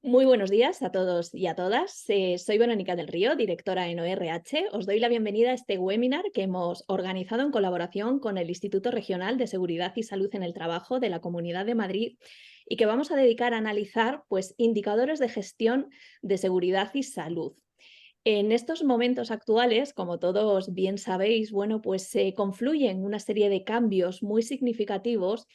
Muy buenos días a todos y a todas. Soy Verónica del Río, directora en ORH. Os doy la bienvenida a este webinar que hemos organizado en colaboración con el Instituto Regional de Seguridad y Salud en el Trabajo de la Comunidad de Madrid y que vamos a dedicar a analizar indicadores de gestión de seguridad y salud. En estos momentos actuales, como todos bien sabéis, se confluyen una serie de cambios muy significativos,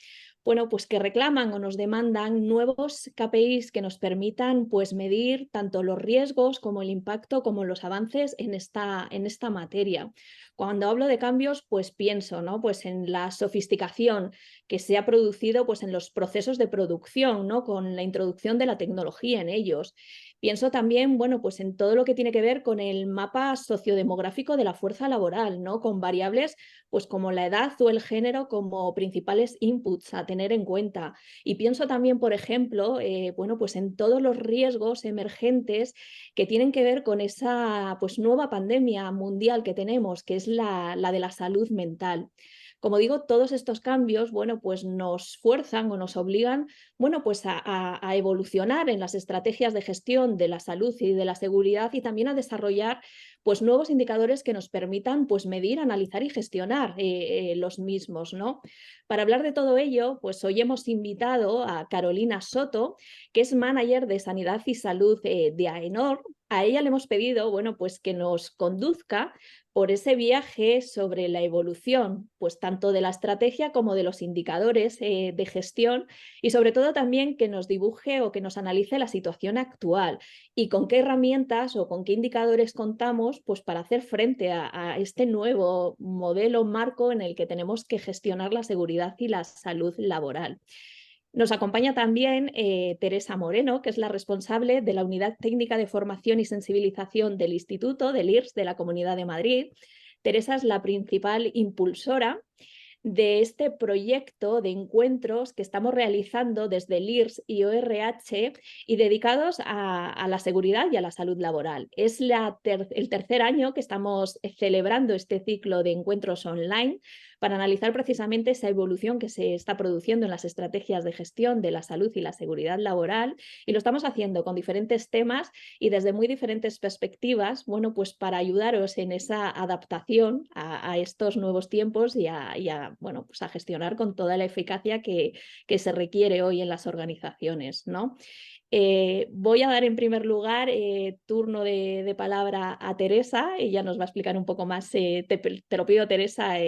que reclaman o nos demandan nuevos KPIs que nos permitan medir tanto los riesgos como el impacto, como los avances en esta materia. Cuando hablo de cambios, pienso, ¿no? En la sofisticación que se ha producido en los procesos de producción, ¿no? Con la introducción de la tecnología en ellos. Pienso también, en todo lo que tiene que ver con el mapa sociodemográfico de la fuerza laboral, ¿no? Con variables, como la edad o el género como principales inputs a tener en cuenta. Y pienso también, por ejemplo, en todos los riesgos emergentes que tienen que ver con esa, nueva pandemia mundial que tenemos, que es la de la salud mental. Como digo, todos estos cambios, nos fuerzan o nos obligan, a evolucionar en las estrategias de gestión de la salud y de la seguridad y también a desarrollar, nuevos indicadores que nos permitan, medir, analizar y gestionar los mismos, ¿no? Para hablar de todo ello, hoy hemos invitado a Carolina Soto, que es manager de Sanidad y Salud de AENOR. A ella le hemos pedido, que nos conduzca por ese viaje sobre la evolución, tanto de la estrategia como de los indicadores de gestión y sobre todo también que nos dibuje o que nos analice la situación actual y con qué herramientas o con qué indicadores contamos para hacer frente a este nuevo modelo marco en el que tenemos que gestionar la seguridad y la salud laboral. Nos acompaña también Teresa Moreno, que es la responsable de la Unidad Técnica de Formación y Sensibilización del Instituto, del IRS, de la Comunidad de Madrid. Teresa es la principal impulsora de este proyecto de encuentros que estamos realizando desde el IRS y ORH y dedicados a la seguridad y a la salud laboral. Es el tercer año que estamos celebrando este ciclo de encuentros online para analizar precisamente esa evolución que se está produciendo en las estrategias de gestión de la salud y la seguridad laboral, y lo estamos haciendo con diferentes temas y desde muy diferentes perspectivas, para ayudaros en esa adaptación a estos nuevos tiempos y a gestionar con toda la eficacia que se requiere hoy en las organizaciones, ¿no? Voy a dar en primer lugar turno de palabra a Teresa. Ella nos va a explicar un poco más, te lo pido, Teresa,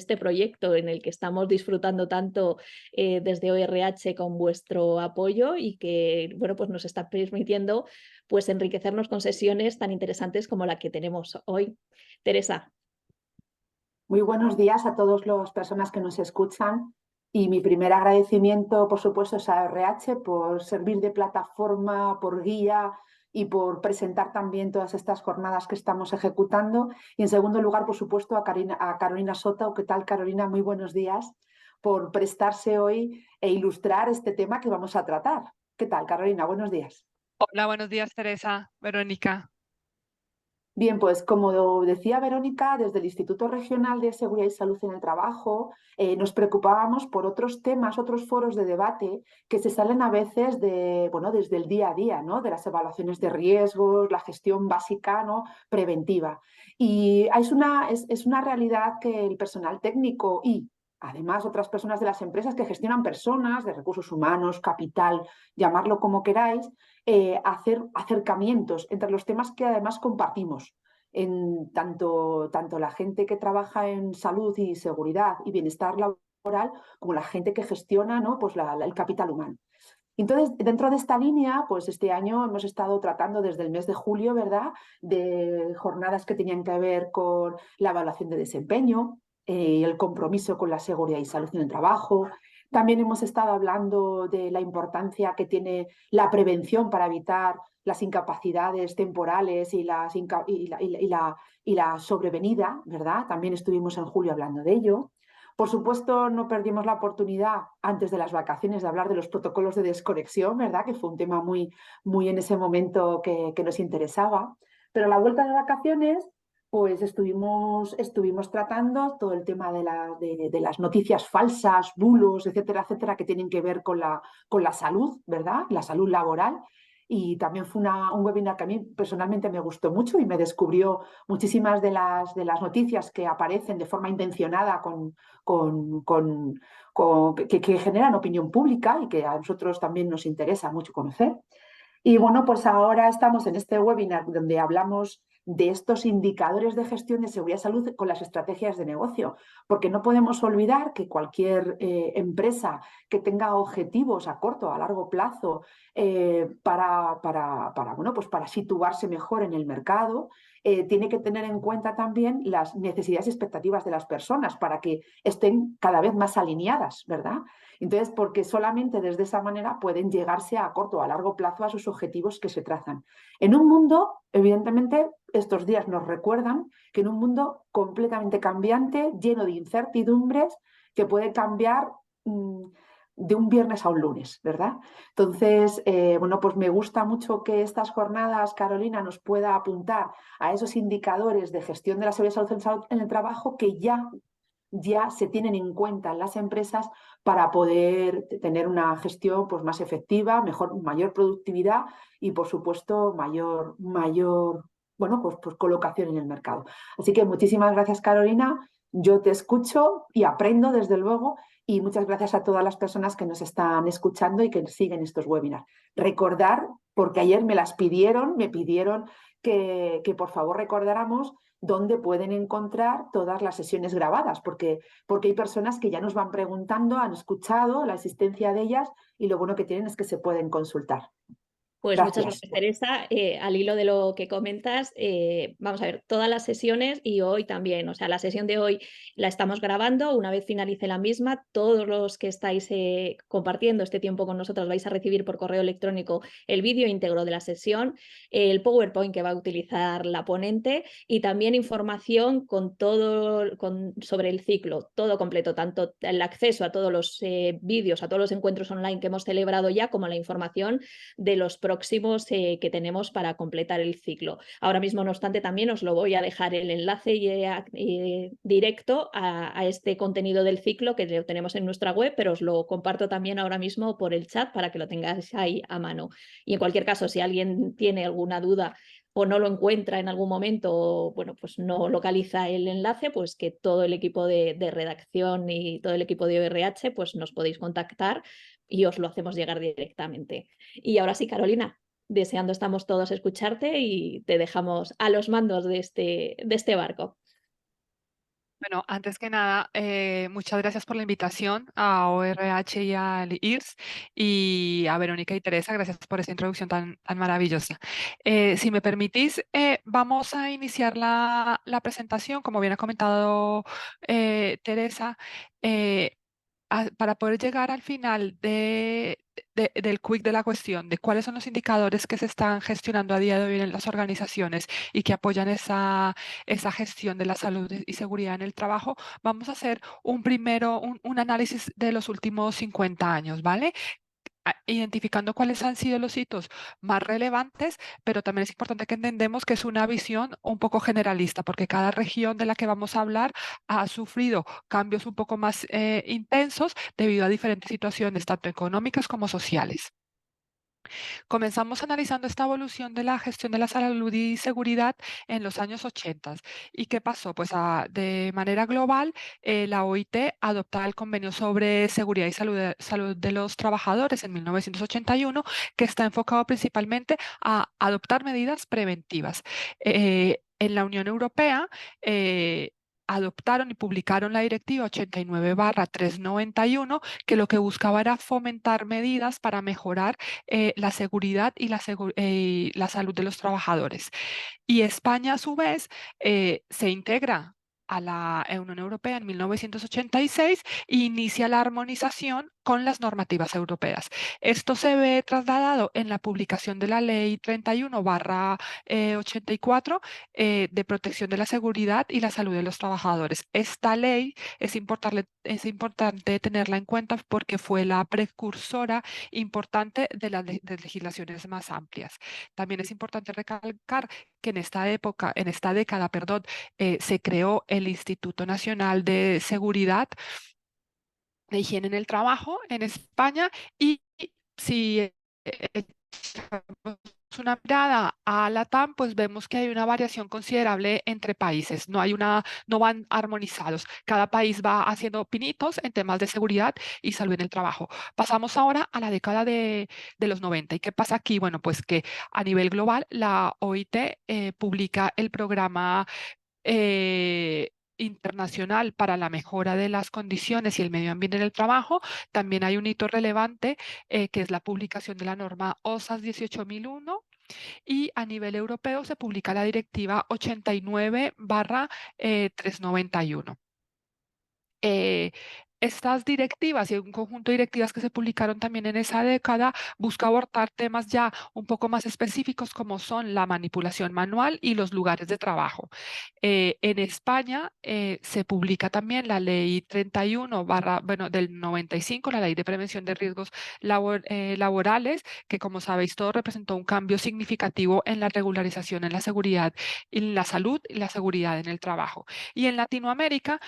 este proyecto en el que estamos disfrutando tanto desde ORH con vuestro apoyo y que nos está permitiendo enriquecernos con sesiones tan interesantes como la que tenemos hoy. Teresa. Muy buenos días a todas las personas que nos escuchan y mi primer agradecimiento, por supuesto, es a RH por servir de plataforma, por guía y por presentar también todas estas jornadas que estamos ejecutando. Y en segundo lugar, por supuesto, a Carolina Soto. ¿Qué tal, Carolina? Muy buenos días por prestarse hoy e ilustrar este tema que vamos a tratar. ¿Qué tal, Carolina? Buenos días. Hola, buenos días, Teresa, Verónica. Bien, pues como decía Verónica, desde el Instituto Regional de Seguridad y Salud en el Trabajo nos preocupábamos por otros temas, otros foros de debate que se salen a veces desde el día a día, ¿no? De las evaluaciones de riesgos, la gestión básica, ¿no? Preventiva. Y es una realidad que el personal técnico y además otras personas de las empresas que gestionan personas, de recursos humanos, capital, llamarlo como queráis, hacer acercamientos entre los temas que además compartimos. En tanto la gente que trabaja en salud y seguridad y bienestar laboral como la gente que gestiona, ¿no? El capital humano. Entonces, dentro de esta línea, pues este año hemos estado tratando desde el mes de julio, ¿verdad?, de jornadas que tenían que ver con la evaluación de desempeño, el compromiso con la seguridad y salud en el trabajo. También hemos estado hablando de la importancia que tiene la prevención para evitar las incapacidades temporales y la sobrevenida, ¿verdad? También estuvimos en julio hablando de ello. Por supuesto, no perdimos la oportunidad antes de las vacaciones de hablar de los protocolos de desconexión, ¿verdad? Que fue un tema muy, muy en ese momento que nos interesaba. Pero a la vuelta de vacaciones, pues estuvimos tratando todo el tema de las noticias falsas, bulos, etcétera, etcétera, que tienen que ver con la salud, ¿verdad? La salud laboral. y también fue un webinar que a mí personalmente me gustó mucho y me descubrió muchísimas de las noticias que aparecen de forma intencionada que generan opinión pública y que a nosotros también nos interesa mucho conocer. Y bueno, pues ahora estamos en este webinar donde hablamos de estos indicadores de gestión de seguridad y salud con las estrategias de negocio, porque no podemos olvidar que cualquier empresa que tenga objetivos a corto o a largo plazo bueno, pues para situarse mejor en el mercado, tiene que tener en cuenta también las necesidades y expectativas de las personas para que estén cada vez más alineadas, ¿verdad? Entonces, porque solamente desde esa manera pueden llegarse a corto o a largo plazo a sus objetivos que se trazan. En un mundo, evidentemente, estos días nos recuerdan que en un mundo completamente cambiante, lleno de incertidumbres, que puede cambiar de un viernes a un lunes, ¿verdad? Entonces, bueno, pues me gusta mucho que estas jornadas, Carolina, nos pueda apuntar a esos indicadores de gestión de la seguridad y salud en el trabajo que ya se tienen en cuenta en las empresas para poder tener una gestión pues, más efectiva, mayor productividad y, por supuesto, mayor bueno, pues colocación en el mercado. Así que muchísimas gracias, Carolina. Yo te escucho y aprendo, desde luego, y muchas gracias a todas las personas que nos están escuchando y que siguen estos webinars. Recordar, porque ayer me pidieron que por favor recordáramos dónde pueden encontrar todas las sesiones grabadas, porque hay personas que ya nos van preguntando, han escuchado la existencia de ellas y lo bueno que tienen es que se pueden consultar. Pues muchas Gracias. gracias, Teresa. Al hilo de lo que comentas, vamos a ver, todas las sesiones y hoy también, o sea, la sesión de hoy la estamos grabando, una vez finalice la misma, todos los que estáis compartiendo este tiempo con nosotros vais a recibir por correo electrónico el vídeo íntegro de la sesión, el PowerPoint que va a utilizar la ponente y también información con sobre el ciclo, todo completo, tanto el acceso a todos los vídeos, a todos los encuentros online que hemos celebrado ya, como la información de los próximos que tenemos para completar el ciclo. Ahora mismo, no obstante, también os lo voy a dejar el enlace directo a este contenido del ciclo que lo tenemos en nuestra web, pero os lo comparto también ahora mismo por el chat para que lo tengáis ahí a mano. Y en cualquier caso, si alguien tiene alguna duda o no lo encuentra en algún momento, o, bueno, pues no localiza el enlace, pues que todo el equipo de redacción y todo el equipo de ORH pues nos podéis contactar y os lo hacemos llegar directamente. Y ahora sí, Carolina, deseando estamos todos escucharte y te dejamos a los mandos de este barco. Bueno, antes que nada, muchas gracias por la invitación a ORH y al IRS y a Verónica y Teresa, gracias por esa introducción tan maravillosa. Si me permitís, vamos a iniciar la presentación, como bien ha comentado Teresa. Para poder llegar al final del quick de la cuestión, de cuáles son los indicadores que se están gestionando a día de hoy en las organizaciones y que apoyan esa gestión de la salud y seguridad en el trabajo, vamos a hacer un análisis de los últimos 50 años, ¿vale? Identificando cuáles han sido los hitos más relevantes, pero también es importante que entendemos que es una visión un poco generalista, porque cada región de la que vamos a hablar ha sufrido cambios un poco más intensos debido a diferentes situaciones, tanto económicas como sociales. Comenzamos analizando esta evolución de la gestión de la salud y seguridad en los años 80. ¿Y qué pasó? Pues de manera global, la OIT adoptaba el Convenio sobre Seguridad y Salud de los Trabajadores en 1981, que está enfocado principalmente a adoptar medidas preventivas. En la Unión Europea, adoptaron y publicaron la Directiva 89/391, que lo que buscaba era fomentar medidas para mejorar la seguridad y la salud de los trabajadores. Y España, a su vez, se integra a la Unión Europea en 1986 e inicia la armonización con las normativas europeas. Esto se ve trasladado en la publicación de la Ley 31/84 de protección de la seguridad y la salud de los trabajadores. Esta ley es importante tenerla en cuenta porque fue la precursora importante de las legislaciones más amplias. También es importante recalcar que en esta década, perdón, se creó el Instituto Nacional de Seguridad de Higiene en el Trabajo en España y si una mirada a Latam, pues vemos que hay una variación considerable entre países. No van armonizados. Cada país va haciendo pinitos en temas de seguridad y salud en el trabajo. Pasamos ahora a la década de los 90. ¿Y qué pasa aquí? Bueno, pues que a nivel global la OIT publica el programa internacional para la mejora de las condiciones y el medio ambiente en el trabajo. También hay un hito relevante que es la publicación de la norma OSAS 18001 y a nivel europeo se publica la directiva 89/391. Eh, Estas directivas y un conjunto de directivas que se publicaron también en esa década busca abordar temas ya un poco más específicos como son la manipulación manual y los lugares de trabajo. En España se publica también la ley 31 bueno, del 95, la ley de prevención de riesgos laborales, que como sabéis todo representó un cambio significativo en la regularización en la seguridad, en la salud y la seguridad en el trabajo. Y en Latinoamérica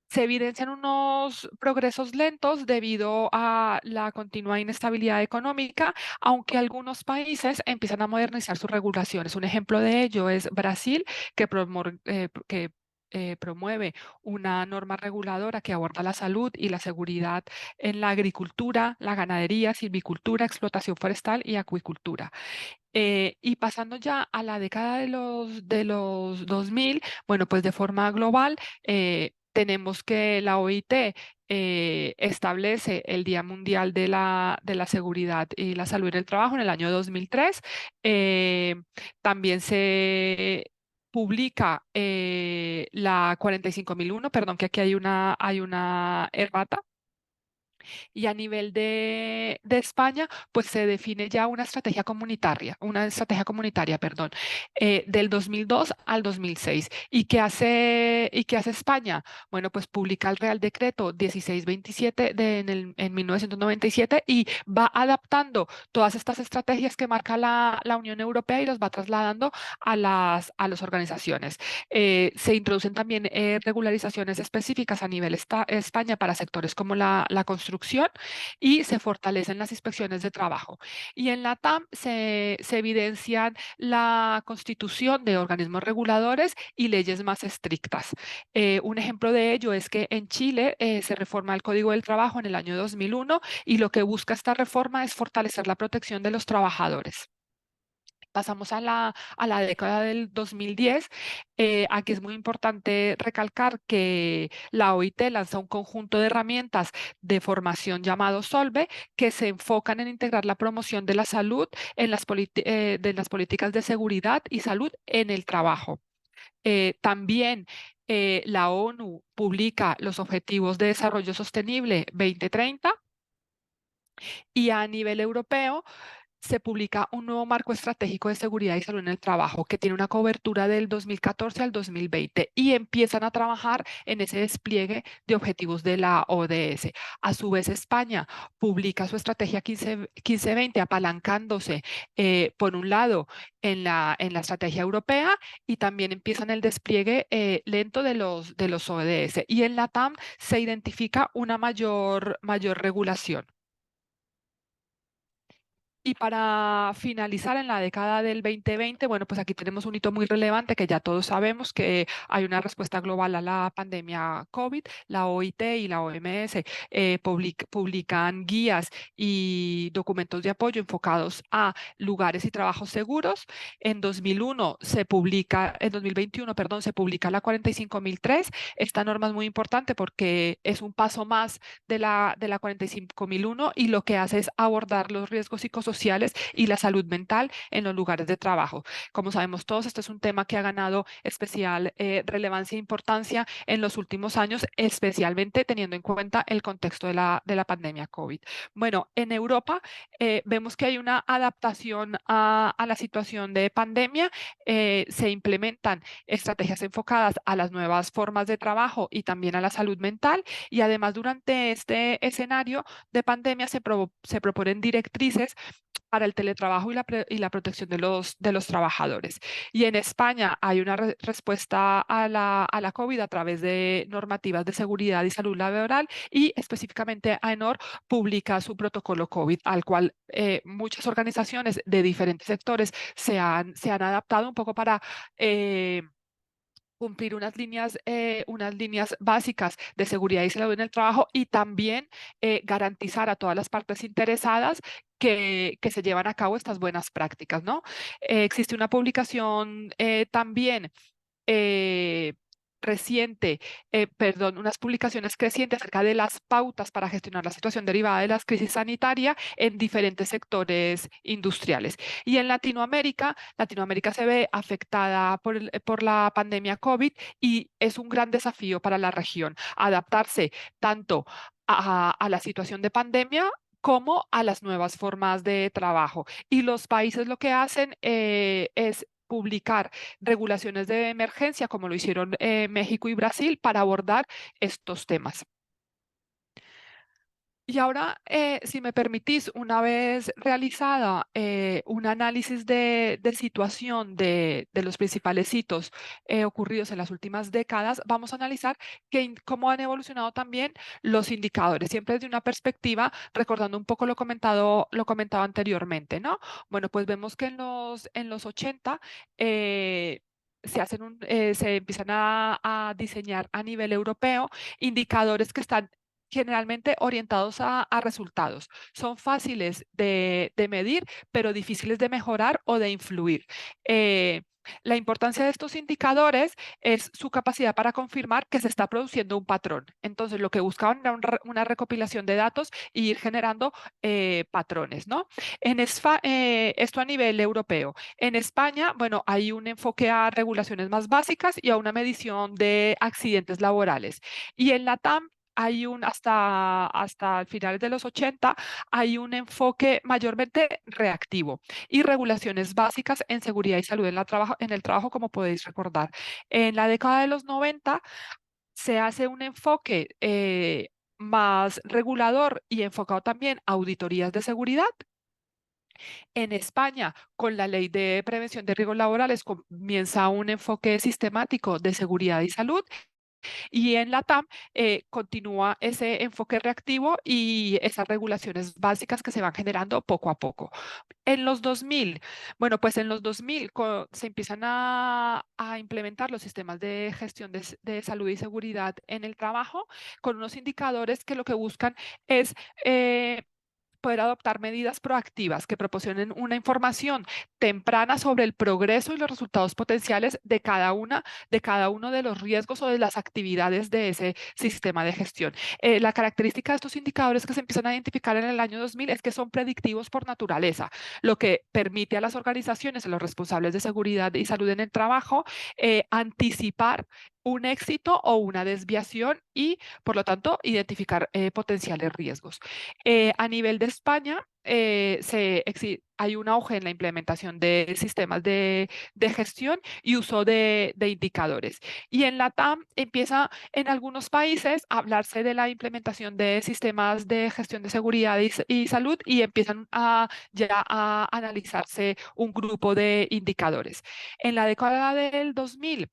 se evidencian unos progresos lentos debido a la continua inestabilidad económica, aunque algunos países empiezan a modernizar sus regulaciones. Un ejemplo de ello es Brasil, que promueve una norma reguladora que aborda la salud y la seguridad en la agricultura, la ganadería, silvicultura, explotación forestal y acuicultura. Y pasando ya a la década de los 2000, bueno, pues de forma global, tenemos que la OIT establece el Día Mundial de la Seguridad y la Salud en el Trabajo en el año 2003. Eh, También se publica la 45001, perdón, que aquí hay una errata, y a nivel de España, pues se define ya una estrategia comunitaria, perdón, del 2002 al 2006. ¿Y qué hace España? Bueno, pues publica el Real Decreto 1627 en 1997 y va adaptando todas estas estrategias que marca la Unión Europea y los va trasladando a las organizaciones. Se introducen también regularizaciones específicas a nivel España para sectores como la construcción y se fortalecen las inspecciones de trabajo. Y en la TAM se evidencian la constitución de organismos reguladores y leyes más estrictas. Un ejemplo de ello es que en Chile se reforma el Código del Trabajo en el año 2001 y lo que busca esta reforma es fortalecer la protección de los trabajadores. Pasamos a la década del 2010. Aquí es muy importante recalcar que la OIT lanza un conjunto de herramientas de formación llamado Solve, que se enfocan en integrar la promoción de la salud en de las políticas de seguridad y salud en el trabajo. También la ONU publica los Objetivos de Desarrollo Sostenible 2030 y a nivel europeo se publica un nuevo marco estratégico de seguridad y salud en el trabajo que tiene una cobertura del 2014 al 2020 y empiezan a trabajar en ese despliegue de objetivos de la ODS. A su vez, España publica su estrategia 1520 apalancándose, por un lado, en la estrategia europea y también empiezan el despliegue lento de los ODS. Y en la TAM se identifica una mayor regulación. Y para finalizar en la década del 2020, bueno, pues aquí tenemos un hito muy relevante que ya todos sabemos que hay una respuesta global a la pandemia COVID. La OIT y la OMS publican guías y documentos de apoyo enfocados a lugares y trabajos seguros. En 2021, perdón, se publica la 45003. Esta norma es muy importante porque es un paso más de la 45001 y lo que hace es abordar los riesgos psicosociales y la salud mental en los lugares de trabajo. Como sabemos todos, este es un tema que ha ganado especial relevancia e importancia en los últimos años, especialmente teniendo en cuenta el contexto de la pandemia COVID. Bueno, en Europa vemos que hay una adaptación a la situación de pandemia. Se implementan estrategias enfocadas a las nuevas formas de trabajo y también a la salud mental. Y además, durante este escenario de pandemia se proponen directrices para el teletrabajo y la protección de los trabajadores. Y en España hay una respuesta a la COVID a través de normativas de seguridad y salud laboral, y específicamente AENOR publica su protocolo COVID, al cual muchas organizaciones de diferentes sectores se han adaptado un poco para cumplir unas líneas básicas de seguridad y salud en el trabajo, y también garantizar a todas las partes interesadas que se llevan a cabo estas buenas prácticas, ¿no? Existe una publicación también eh, reciente, unas publicaciones crecientes acerca de las pautas para gestionar la situación derivada de la crisis sanitaria en diferentes sectores industriales. Y en Latinoamérica se ve afectada por la pandemia COVID, y es un gran desafío para la región adaptarse tanto a la situación de pandemia como a las nuevas formas de trabajo. Y los países lo que hacen es publicar regulaciones de emergencia, como lo hicieron México y Brasil, para abordar estos temas. Y ahora, si me permitís, una vez realizada un análisis de situación de los principales hitos ocurridos en las últimas décadas, vamos a analizar cómo han evolucionado también los indicadores, siempre desde una perspectiva, recordando un poco lo comentado anteriormente, ¿no? Bueno, pues vemos que en los 80 se empiezan a diseñar a nivel europeo indicadores que están generalmente orientados a resultados. Son fáciles de medir, pero difíciles de mejorar o de influir. La importancia de estos indicadores es su capacidad para confirmar que se está produciendo un patrón. Entonces, lo que buscaban era una recopilación de datos y ir generando patrones, ¿no? Esto a nivel europeo. En España, bueno, hay un enfoque a regulaciones más básicas y a una medición de accidentes laborales. Y en la TAM hasta finales de los 80, hay un enfoque mayormente reactivo y regulaciones básicas en seguridad y salud en el trabajo, como podéis recordar. En la década de los 90 se hace un enfoque más regulador y enfocado también a auditorías de seguridad. En España, con la Ley de Prevención de Riesgos Laborales, comienza un enfoque sistemático de seguridad y salud. Y en la TAM continúa ese enfoque reactivo y esas regulaciones básicas que se van generando poco a poco. En los 2000, bueno, pues en los 2000 se empiezan a implementar los sistemas de gestión de salud y seguridad en el trabajo, con unos indicadores que lo que buscan es poder adoptar medidas proactivas que proporcionen una información temprana sobre el progreso y los resultados potenciales de cada uno de los riesgos o de las actividades de ese sistema de gestión. La característica de estos indicadores que se empiezan a identificar en el año 2000 es que son predictivos por naturaleza, lo que permite a las organizaciones, a los responsables de seguridad y salud en el trabajo, anticipar un éxito o una desviación y, por lo tanto, identificar potenciales riesgos. A nivel de España, hay un auge en la implementación de sistemas de gestión y uso de indicadores. Y en la TAM empieza en algunos países a hablarse de la implementación de sistemas de gestión de seguridad y salud, y empiezan ya a analizarse un grupo de indicadores. En la década del 2000,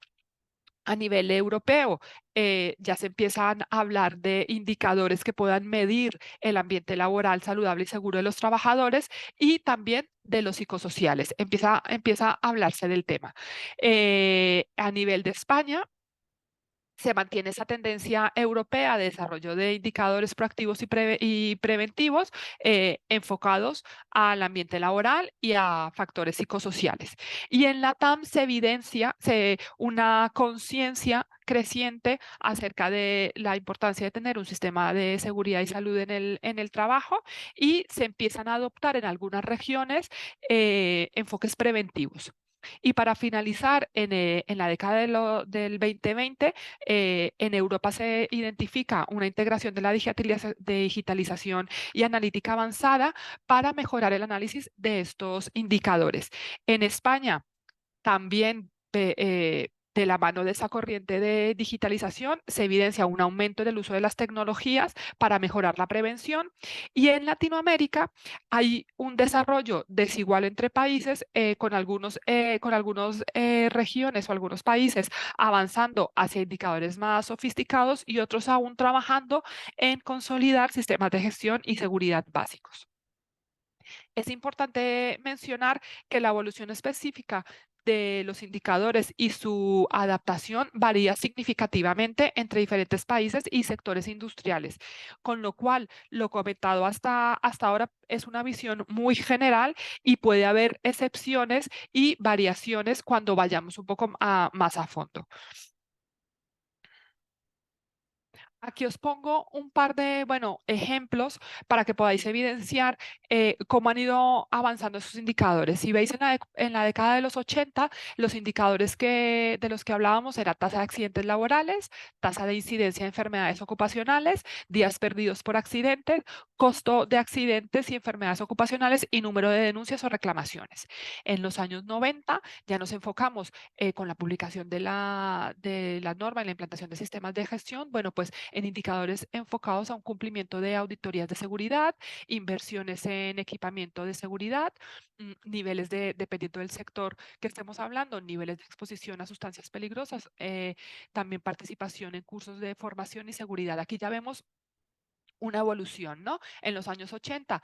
a nivel europeo, ya se empiezan a hablar de indicadores que puedan medir el ambiente laboral saludable y seguro de los trabajadores, y también de los psicosociales. Empieza a hablarse del tema. A nivel de España, se mantiene esa tendencia europea de desarrollo de indicadores proactivos y preventivos enfocados al ambiente laboral y a factores psicosociales. Y en la TAM se evidencia una conciencia creciente acerca de la importancia de tener un sistema de seguridad y salud en el trabajo, y se empiezan a adoptar en algunas regiones enfoques preventivos. Y para finalizar, en la década del 2020, en Europa se identifica una integración de la digitalización y analítica avanzada para mejorar el análisis de estos indicadores. En España también de la mano de esa corriente de digitalización, se evidencia un aumento del uso de las tecnologías para mejorar la prevención. Y en Latinoamérica hay un desarrollo desigual entre países, con algunos regiones o algunos países avanzando hacia indicadores más sofisticados y otros aún trabajando en consolidar sistemas de gestión y seguridad básicos. Es importante mencionar que la evolución específica de los indicadores y su adaptación varía significativamente entre diferentes países y sectores industriales, con lo cual lo comentado hasta ahora es una visión muy general y puede haber excepciones y variaciones cuando vayamos un poco más a fondo. Aquí os pongo un par de, ejemplos para que podáis evidenciar cómo han ido avanzando esos indicadores. Si veis en la década de los 80, los indicadores de los que hablábamos era tasa de accidentes laborales, tasa de incidencia de enfermedades ocupacionales, días perdidos por accidentes, costo de accidentes y enfermedades ocupacionales y número de denuncias o reclamaciones. En los años 90 ya nos enfocamos con la publicación de la norma y la implantación de sistemas de gestión, bueno, pues en indicadores enfocados a un cumplimiento de auditorías de seguridad, inversiones en equipamiento de seguridad, niveles dependiendo del sector que estemos hablando, niveles de exposición a sustancias peligrosas, también participación en cursos de formación y seguridad. Aquí ya vemos una evolución, ¿no? En los años 80,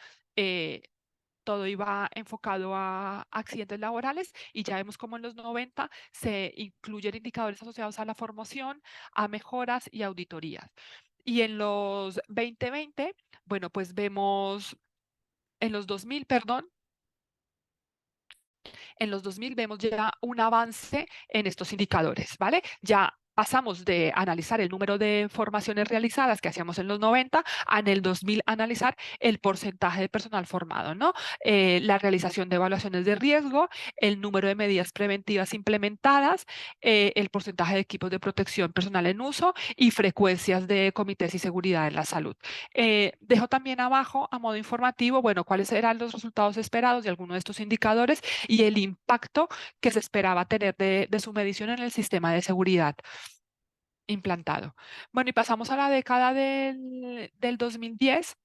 todo iba enfocado a accidentes laborales y ya vemos como en los 90 se incluyen indicadores asociados a la formación, a mejoras y auditorías. Y en los 2020, bueno, pues vemos, en los 2000, perdón, en los 2000 vemos ya un avance en estos indicadores, ¿vale? Ya pasamos de analizar el número de formaciones realizadas que hacíamos en los 90 a en el 2000 analizar el porcentaje de personal formado, ¿no? La realización de evaluaciones de riesgo, el número de medidas preventivas implementadas, el porcentaje de equipos de protección personal en uso y frecuencias de comités y seguridad en la salud. Dejo también abajo, a modo informativo, bueno, cuáles eran los resultados esperados de alguno de estos indicadores y el impacto que se esperaba tener de su medición en el sistema de seguridad implantado. Bueno, y pasamos a la década del 2010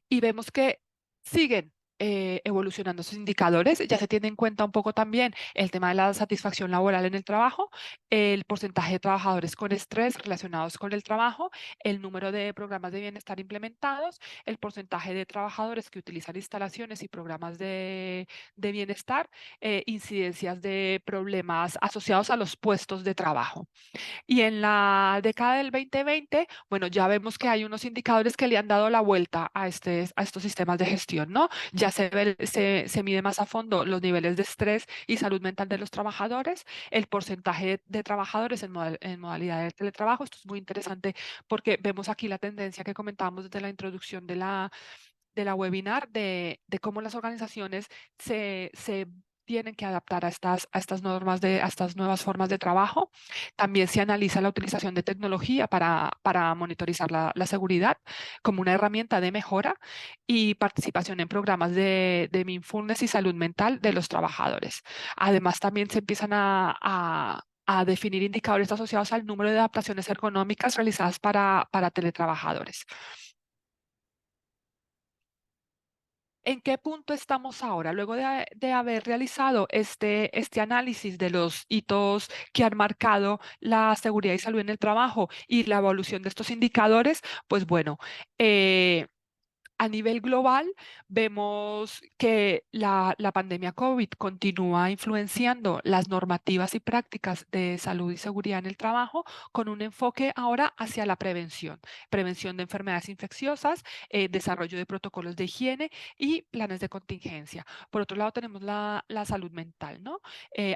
y vemos que siguen evolucionando esos indicadores. Ya se tiene en cuenta un poco también el tema de la satisfacción laboral en el trabajo, el porcentaje de trabajadores con estrés relacionados con el trabajo, el número de programas de bienestar implementados, el porcentaje de trabajadores que utilizan instalaciones y programas de bienestar, incidencias de problemas asociados a los puestos de trabajo. Y en la década del 2020, bueno, ya vemos que hay unos indicadores que le han dado la vuelta a estos sistemas de gestión, ¿no? Ya se mide más a fondo los niveles de estrés y salud mental de los trabajadores, el porcentaje de trabajadores en modalidad de teletrabajo. Esto es muy interesante porque vemos aquí la tendencia que comentábamos desde la introducción de la webinar de cómo las organizaciones se tienen que adaptar a estas normas, a estas nuevas formas de trabajo. También se analiza la utilización de tecnología para monitorizar la seguridad como una herramienta de mejora y participación en programas de mindfulness y salud mental de los trabajadores. Además, también se empiezan a definir indicadores asociados al número de adaptaciones ergonómicas realizadas para teletrabajadores. ¿En qué punto estamos ahora? Luego de haber realizado este análisis de los hitos que han marcado la seguridad y salud en el trabajo y la evolución de estos indicadores, pues bueno, a nivel global, vemos que la pandemia COVID continúa influenciando las normativas y prácticas de salud y seguridad en el trabajo con un enfoque ahora hacia la prevención de enfermedades infecciosas, desarrollo de protocolos de higiene y planes de contingencia. Por otro lado, tenemos la salud mental, ¿no?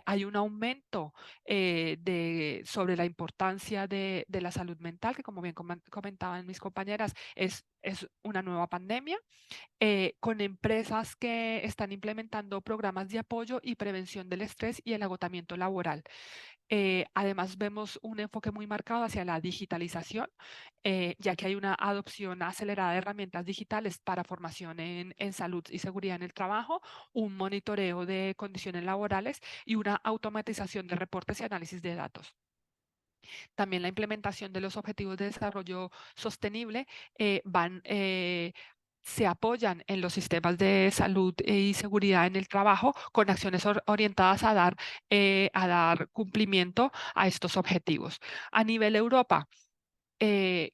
Hay un aumento sobre la importancia de la salud mental, que como bien comentaban mis compañeras, es es una nueva pandemia, con empresas que están implementando programas de apoyo y prevención del estrés y el agotamiento laboral. Además, vemos un enfoque muy marcado hacia la digitalización, ya que hay una adopción acelerada de herramientas digitales para formación en salud y seguridad en el trabajo, un monitoreo de condiciones laborales y una automatización de reportes y análisis de datos. También la implementación de los objetivos de desarrollo sostenible se apoyan en los sistemas de salud y seguridad en el trabajo con acciones orientadas a dar cumplimiento a estos objetivos. A nivel Europa, eh,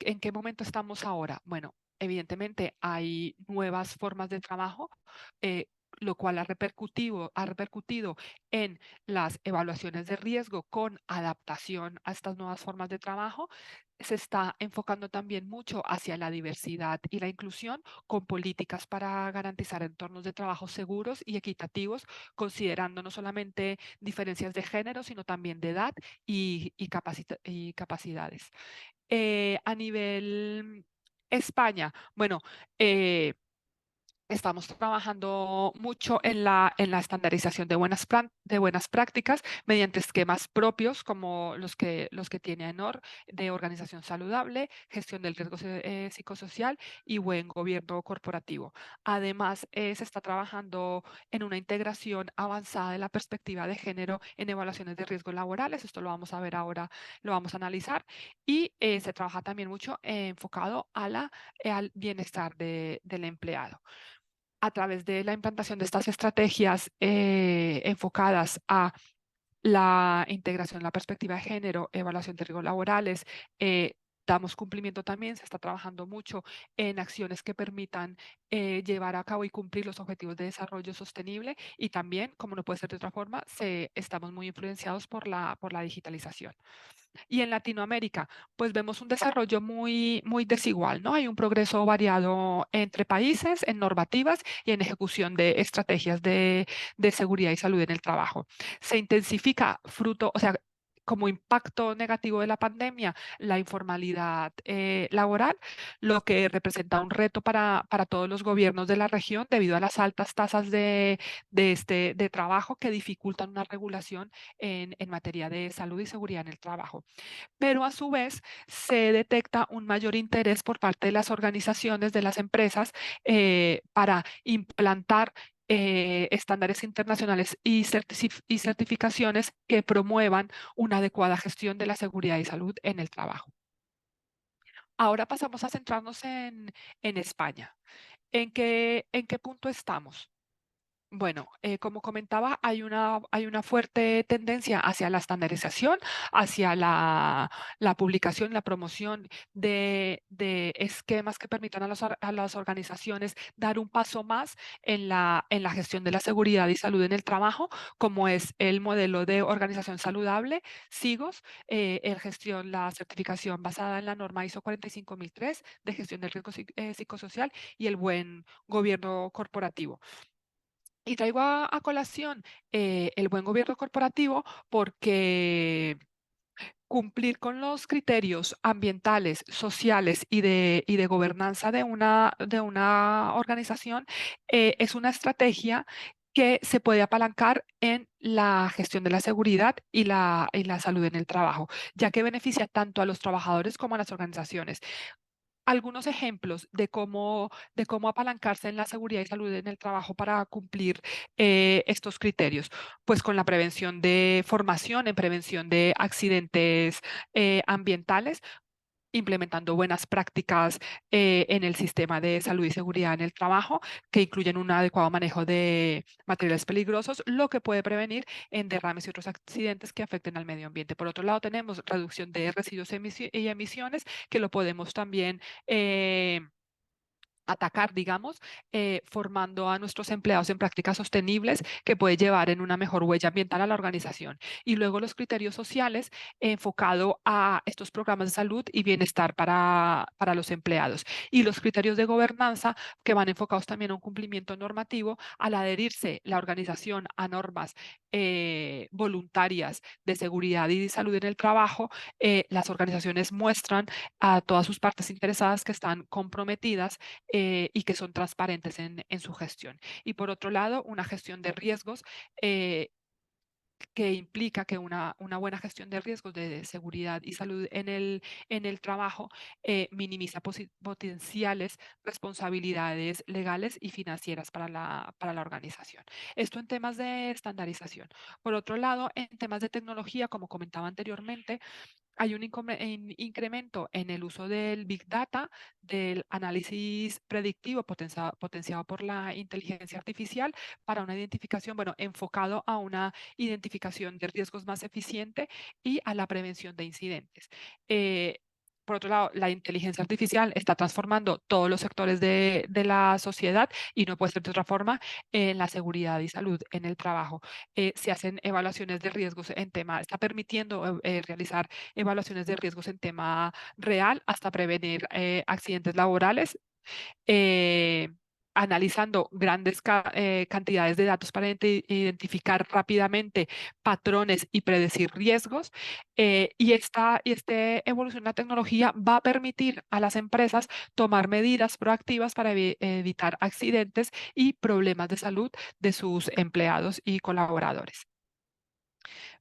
¿en qué momento estamos ahora? Bueno, evidentemente hay nuevas formas de trabajo, eh, lo cual ha repercutido en las evaluaciones de riesgo con adaptación a estas nuevas formas de trabajo. Se está enfocando también mucho hacia la diversidad y la inclusión con políticas para garantizar entornos de trabajo seguros y equitativos, considerando no solamente diferencias de género, sino también de edad y capacidades. A nivel España, bueno, eh, estamos trabajando mucho en la estandarización de buenas prácticas mediante esquemas propios como los que tiene AENOR de organización saludable, gestión del riesgo psicosocial y buen gobierno corporativo. Además, se está trabajando en una integración avanzada de la perspectiva de género en evaluaciones de riesgos laborales. Esto lo vamos a ver ahora, lo vamos a analizar. Y se trabaja también mucho enfocado al bienestar del empleado a través de la implantación de estas estrategias enfocadas a la integración, la perspectiva de género, evaluación de riesgos laborales. Damos cumplimiento también, se está trabajando mucho en acciones que permitan llevar a cabo y cumplir los objetivos de desarrollo sostenible y también, como no puede ser de otra forma, estamos muy influenciados por la digitalización. Y en Latinoamérica, pues vemos un desarrollo muy desigual, ¿no? Hay un progreso variado entre países en normativas y en ejecución de estrategias de seguridad y salud en el trabajo. Se intensifica o sea, como impacto negativo de la pandemia, la informalidad laboral, lo que representa un reto para todos los gobiernos de la región debido a las altas tasas de trabajo que dificultan una regulación en materia de salud y seguridad en el trabajo. Pero a su vez se detecta un mayor interés por parte de las organizaciones, de las empresas, para implantar estándares internacionales y certificaciones que promuevan una adecuada gestión de la seguridad y salud en el trabajo. Ahora pasamos a centrarnos en España. En qué punto estamos? Bueno, como comentaba, hay una fuerte tendencia hacia la estandarización, hacia la publicación, la promoción de esquemas que permitan a las organizaciones dar un paso más en la gestión de la seguridad y salud en el trabajo, como es el modelo de organización saludable, SIGOS, la certificación basada en la norma ISO 45003 de gestión del riesgo psicosocial y el buen gobierno corporativo. Y traigo a colación el buen gobierno corporativo porque cumplir con los criterios ambientales, sociales y de gobernanza de una organización es una estrategia que se puede apalancar en la gestión de la seguridad y la salud en el trabajo, ya que beneficia tanto a los trabajadores como a las organizaciones. Algunos ejemplos de cómo apalancarse en la seguridad y salud en el trabajo para cumplir estos criterios, pues con la prevención de formación en prevención de accidentes ambientales, implementando buenas prácticas en el sistema de salud y seguridad en el trabajo, que incluyen un adecuado manejo de materiales peligrosos, lo que puede prevenir en derrames y otros accidentes que afecten al medio ambiente. Por otro lado, tenemos reducción de residuos y emisiones, que lo podemos también atacar, digamos, formando a nuestros empleados en prácticas sostenibles que puede llevar en una mejor huella ambiental a la organización. Y luego los criterios sociales enfocado a estos programas de salud y bienestar para los empleados. Y los criterios de gobernanza que van enfocados también a un cumplimiento normativo al adherirse la organización a normas voluntarias de seguridad y de salud en el trabajo. Las organizaciones muestran a todas sus partes interesadas que están comprometidas y que son transparentes en su gestión. Y por otro lado, una gestión de riesgos que implica que una buena gestión de riesgos de seguridad y salud en el trabajo minimiza potenciales responsabilidades legales y financieras para la organización. Esto en temas de estandarización. Por otro lado, en temas de tecnología, como comentaba anteriormente, hay un incremento en el uso del Big Data, del análisis predictivo potenciado por la inteligencia artificial para una identificación, bueno, enfocado a una identificación de riesgos más eficiente y a la prevención de incidentes. Por otro lado, la inteligencia artificial está transformando todos los sectores de la sociedad y no puede ser de otra forma en la seguridad y salud en el trabajo. Se hacen evaluaciones de riesgos en tema, está permitiendo realizar evaluaciones de riesgos en tema real hasta prevenir accidentes laborales, eh, analizando grandes cantidades de datos para identificar rápidamente patrones y predecir riesgos. Y esta evolución de la tecnología va a permitir a las empresas tomar medidas proactivas para evitar accidentes y problemas de salud de sus empleados y colaboradores.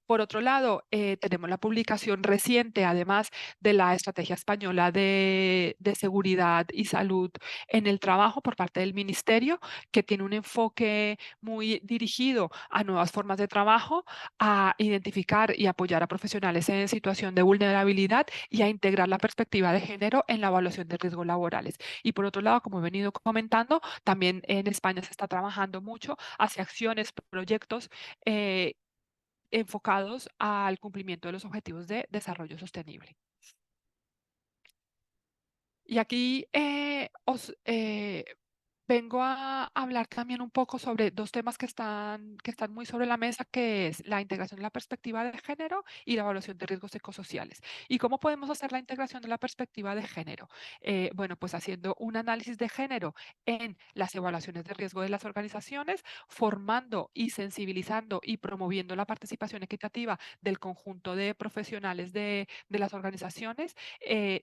Por otro lado, tenemos la publicación reciente, además de la Estrategia Española de Seguridad y Salud en el Trabajo por parte del Ministerio, que tiene un enfoque muy dirigido a nuevas formas de trabajo, a identificar y apoyar a profesionales en situación de vulnerabilidad y a integrar la perspectiva de género en la evaluación de riesgos laborales. Y por otro lado, como he venido comentando, también en España se está trabajando mucho hacia acciones, proyectos enfocados al cumplimiento de los objetivos de desarrollo sostenible. Y aquí vengo a hablar también un poco sobre dos temas que están muy sobre la mesa, que es la integración de la perspectiva de género y la evaluación de riesgos ecosociales. ¿Y cómo podemos hacer la integración de la perspectiva de género? Bueno, pues haciendo un análisis de género en las evaluaciones de riesgo de las organizaciones, formando y sensibilizando y promoviendo la participación equitativa del conjunto de profesionales de las organizaciones,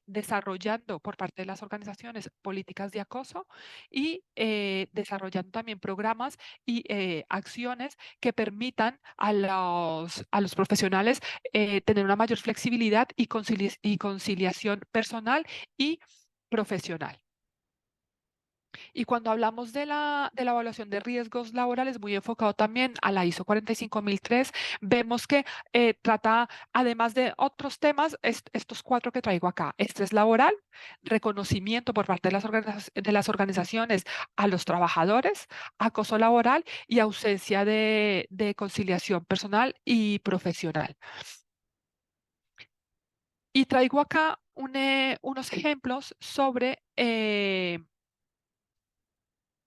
desarrollando por parte de las organizaciones políticas de acoso y desarrollando también programas y acciones que permitan a los profesionales tener una mayor flexibilidad y conciliación personal y profesional. Y cuando hablamos de la evaluación de riesgos laborales, muy enfocado también a la ISO 45003, vemos que trata, además de otros temas, estos cuatro que traigo acá: estrés laboral, reconocimiento por parte de de las organizaciones a los trabajadores, acoso laboral y ausencia de conciliación personal y profesional. Y traigo acá unos ejemplos sobre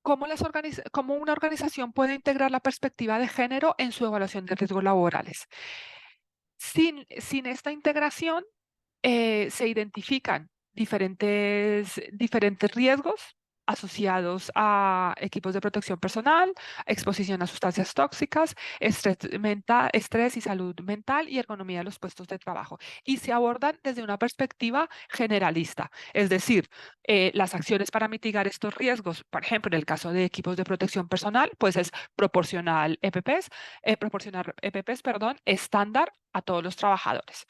cómo una organización puede integrar la perspectiva de género en su evaluación de riesgos laborales. Sin esta integración, se identifican diferentes riesgos asociados a equipos de protección personal, exposición a sustancias tóxicas, estrés y salud mental y ergonomía de los puestos de trabajo. Y se abordan desde una perspectiva generalista, es decir, las acciones para mitigar estos riesgos, por ejemplo, en el caso de equipos de protección personal, pues es proporcionar EPPs, perdón, estándar a todos los trabajadores.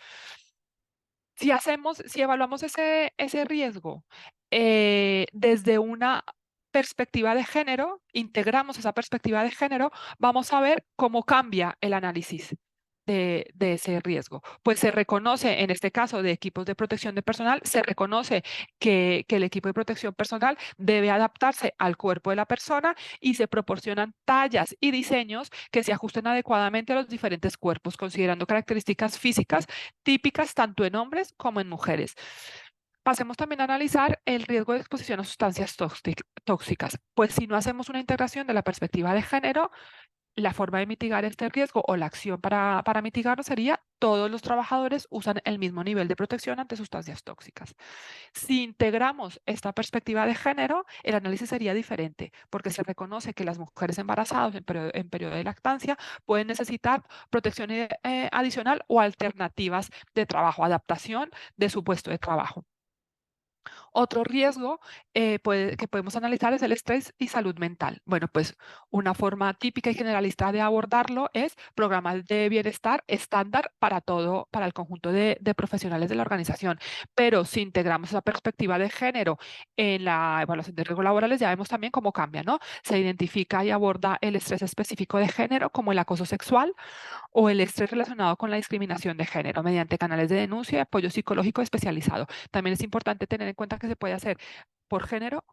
Si evaluamos ese riesgo desde una perspectiva de género, integramos esa perspectiva de género, vamos a ver cómo cambia el análisis de ese riesgo. Pues se reconoce, en este caso de equipos de protección de personal, se reconoce que el equipo de protección personal debe adaptarse al cuerpo de la persona y se proporcionan tallas y diseños que se ajusten adecuadamente a los diferentes cuerpos, considerando características físicas típicas tanto en hombres como en mujeres. Pasemos también a analizar el riesgo de exposición a sustancias tóxicas. Pues si no hacemos una integración de la perspectiva de género, la forma de mitigar este riesgo o la acción para mitigarlo sería todos los trabajadores usan el mismo nivel de protección ante sustancias tóxicas. Si integramos esta perspectiva de género, el análisis sería diferente, porque se reconoce que las mujeres embarazadas en periodo de lactancia pueden necesitar protección adicional o alternativas de trabajo, adaptación de su puesto de trabajo. Otro riesgo que podemos analizar es el estrés y salud mental. Bueno, pues una forma típica y generalista de abordarlo es programas de bienestar estándar para todo, para el conjunto de profesionales de la organización. Pero si integramos esa perspectiva de género en la evaluación de riesgos laborales, ya vemos también cómo cambia, ¿no? Se identifica y aborda el estrés específico de género como el acoso sexual o el estrés relacionado con la discriminación de género mediante canales de denuncia y apoyo psicológico especializado. También es importante tener en cuenta que se puede hacer por género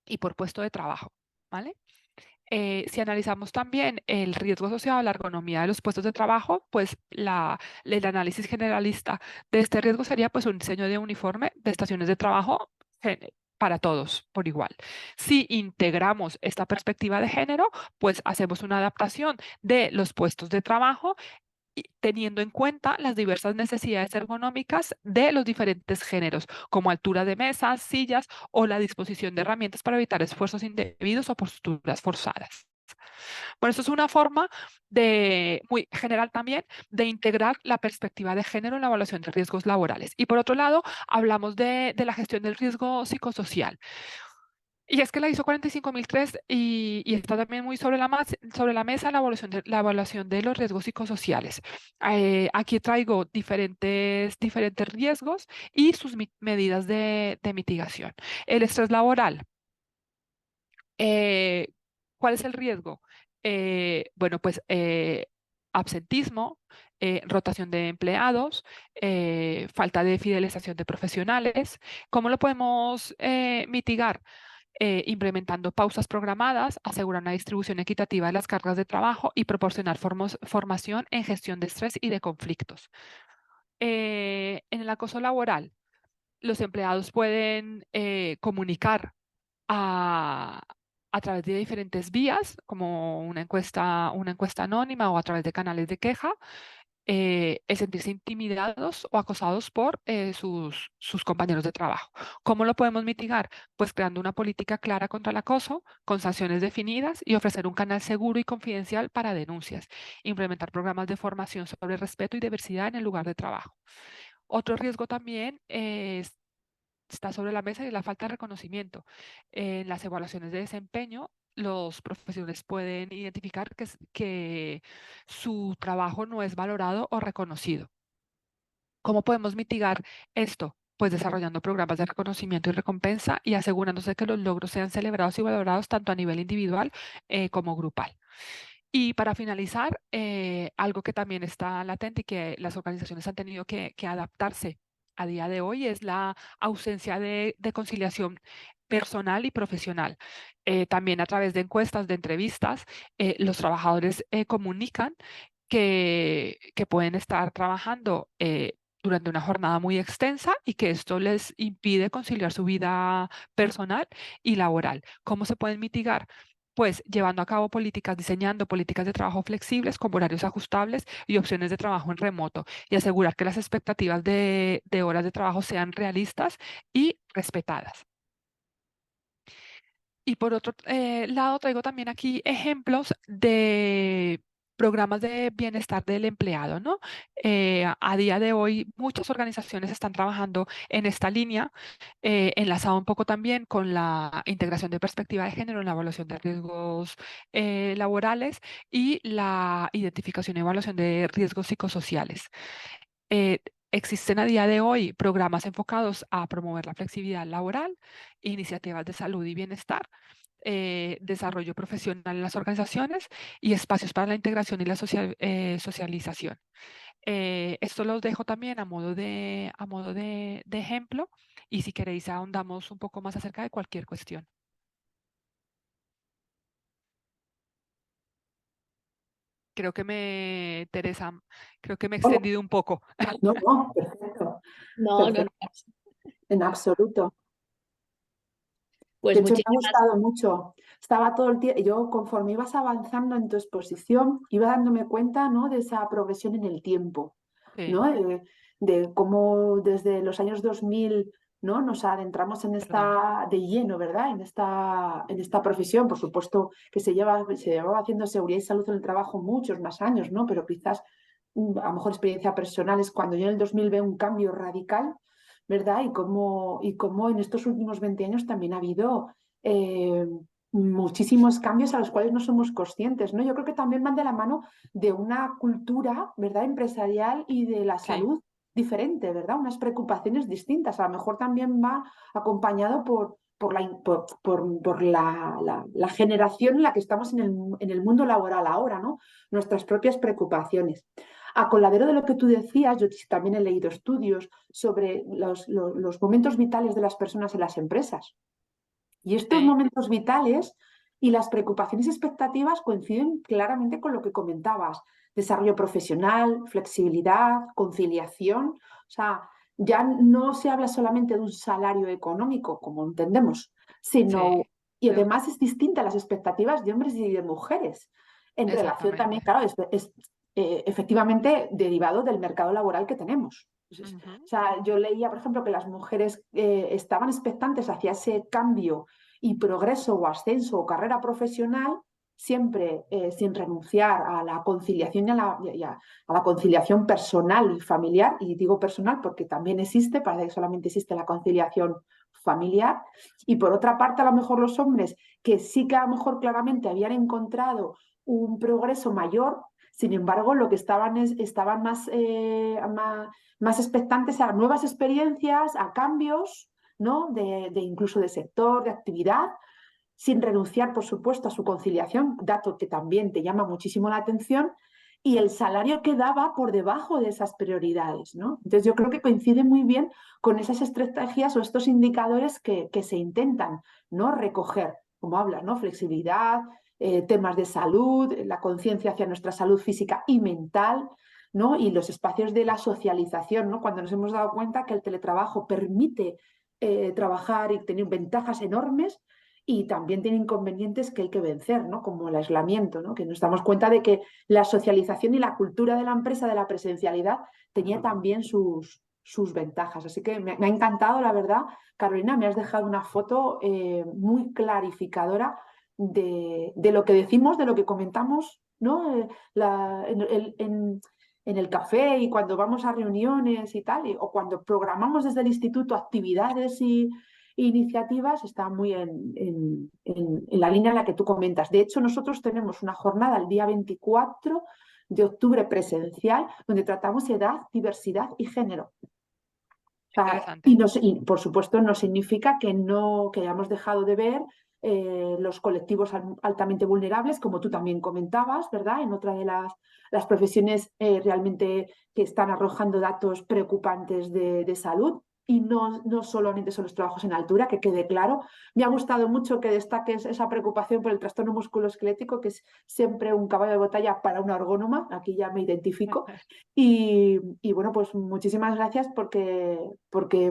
y por puesto de trabajo, ¿vale? Si analizamos también el riesgo asociado a la ergonomía de los puestos de trabajo, pues el análisis generalista de este riesgo sería pues un diseño de uniforme de estaciones de trabajo para todos por igual. Si integramos esta perspectiva de género, pues hacemos una adaptación de los puestos de trabajo teniendo en cuenta las diversas necesidades ergonómicas de los diferentes géneros, como altura de mesas, sillas o la disposición de herramientas para evitar esfuerzos indebidos o posturas forzadas. Por eso es una forma muy general también de integrar la perspectiva de género en la evaluación de riesgos laborales. Y por otro lado, hablamos de la gestión del riesgo psicosocial. Y es que la ISO 45003 y está también muy sobre la mesa la evaluación de los riesgos psicosociales. Aquí traigo diferentes riesgos y sus medidas de mitigación. El estrés laboral. eh, ¿Cuál es el riesgo? Bueno, pues absentismo, rotación de empleados, falta de fidelización de profesionales. ¿Cómo lo podemos mitigar? Implementando pausas programadas, asegurar una distribución equitativa de las cargas de trabajo y proporcionar formación en gestión de estrés y de conflictos. En el acoso laboral, los empleados pueden comunicar a, a través de diferentes vías, como una encuesta anónima o a través de canales de queja, el sentirse intimidados o acosados por sus compañeros de trabajo. ¿Cómo lo podemos mitigar? Pues creando una política clara contra el acoso, con sanciones definidas y ofrecer un canal seguro y confidencial para denuncias. Implementar programas de formación sobre respeto y diversidad en el lugar de trabajo. Otro riesgo también está sobre la mesa y es la falta de reconocimiento. En las evaluaciones de desempeño, los profesionales pueden identificar que su trabajo no es valorado o reconocido. ¿Cómo podemos mitigar esto? Pues desarrollando programas de reconocimiento y recompensa y asegurándose de que los logros sean celebrados y valorados tanto a nivel individual como grupal. Y para finalizar, algo que también está latente y que las organizaciones han tenido que adaptarse a día de hoy es la ausencia de conciliación personal y profesional. También a través de encuestas, de entrevistas, los trabajadores comunican que pueden estar trabajando durante una jornada muy extensa y que esto les impide conciliar su vida personal y laboral. ¿Cómo se pueden mitigar? Pues llevando a cabo diseñando políticas de trabajo flexibles con horarios ajustables y opciones de trabajo en remoto y asegurar que las expectativas de horas de trabajo sean realistas y respetadas. Y por otro lado, traigo también aquí ejemplos de programas de bienestar del empleado, ¿no? A día de hoy, muchas organizaciones están trabajando en esta línea, enlazado un poco también con la integración de perspectiva de género en la evaluación de riesgos laborales y la identificación y evaluación de riesgos psicosociales. Eh, Existen a día de hoy programas enfocados a promover la flexibilidad laboral, iniciativas de salud y bienestar, desarrollo profesional en las organizaciones y espacios para la integración y la socialización. Esto los dejo también a modo de ejemplo y si queréis ahondamos un poco más acerca de cualquier cuestión. Teresa, creo que me he Hola. extendido un poco. No, no, perfecto, No, no, perfecto. no. en absoluto. De Pues hecho, me ha muchísimas. gustado mucho. Estaba todo el tiempo, yo conforme ibas avanzando en tu exposición, iba dándome cuenta, ¿no?, de esa progresión en el tiempo, Sí, ¿no? De cómo desde los años 2000, ¿no?, nos adentramos en perdón. esta, de lleno, ¿verdad?, en esta profesión. Por supuesto que se llevaba haciendo seguridad y salud en el trabajo muchos más años, ¿no? Pero quizás, a lo mejor experiencia personal es cuando yo en el 2000 veo un cambio radical, ¿verdad? Y cómo en estos últimos 20 años también ha habido eh, muchísimos cambios a los cuales no somos conscientes, ¿no? Yo creo que también van de la mano de una cultura, ¿verdad?, empresarial y de la Sí, salud diferente, ¿verdad? Unas preocupaciones distintas. A lo mejor también va acompañado por la generación en la que estamos en el mundo laboral ahora, ¿no? Nuestras propias preocupaciones. A coladero de lo que tú decías, yo también he leído estudios sobre los momentos vitales de las personas en las empresas. Y estos sí, momentos vitales y las preocupaciones y expectativas coinciden claramente con lo que comentabas: desarrollo profesional, flexibilidad, conciliación. O sea, ya no se habla solamente de un salario económico, como entendemos, sí, sino, y de- además es distinta a las expectativas de hombres y de mujeres, en relación también, exactamente. claro, efectivamente derivado del mercado laboral que tenemos. Ujú. O sea, yo leía, por ejemplo, que las mujeres estaban expectantes hacia ese cambio y progreso o ascenso o carrera profesional, siempre sin renunciar a la conciliación a la conciliación personal y familiar. Y digo personal porque también existe, parece que solamente existe la conciliación familiar. Y por otra parte, a lo mejor los hombres que sí que a lo mejor claramente habían encontrado un progreso mayor, sin embargo, lo que estaban más expectantes a nuevas experiencias, a cambios, ¿no?, de incluso de sector, de actividad, sin renunciar, por supuesto, a su conciliación, dato que también te llama muchísimo la atención, y el salario que daba por debajo de esas prioridades, ¿no? Entonces yo creo que coincide muy bien con esas estrategias o estos indicadores que se intentan, ¿no?, recoger, como hablas, ¿no?, flexibilidad, temas de salud, la conciencia hacia nuestra salud física y mental, ¿no?, y los espacios de la socialización, ¿no?, cuando nos hemos dado cuenta que el teletrabajo permite trabajar y tener ventajas enormes, y también tiene inconvenientes que hay que vencer, ¿no?, como el aislamiento, ¿no?, que nos damos cuenta de que la socialización y la cultura de la empresa de la presencialidad tenía también sus ventajas. Así que me ha encantado, la verdad, Carolina, me has dejado una foto muy clarificadora de lo que decimos, de lo que comentamos, ¿no? En el café y cuando vamos a reuniones y tal, o cuando programamos desde el instituto actividades y iniciativas, está muy en la línea en la que tú comentas. De hecho, nosotros tenemos una jornada el día 24 de octubre presencial donde tratamos edad, diversidad y género. O sea, Interesante. y por supuesto no significa que hayamos dejado de ver los colectivos altamente vulnerables, como tú también comentabas, ¿verdad? En otra de las profesiones realmente que están arrojando datos preocupantes de salud. Y no solamente son los trabajos en altura, que quede claro. Me ha gustado mucho que destaques esa preocupación por el trastorno musculoesquelético, que es siempre un caballo de batalla para una ergónoma. Aquí ya me identifico. Y bueno, pues muchísimas gracias porque,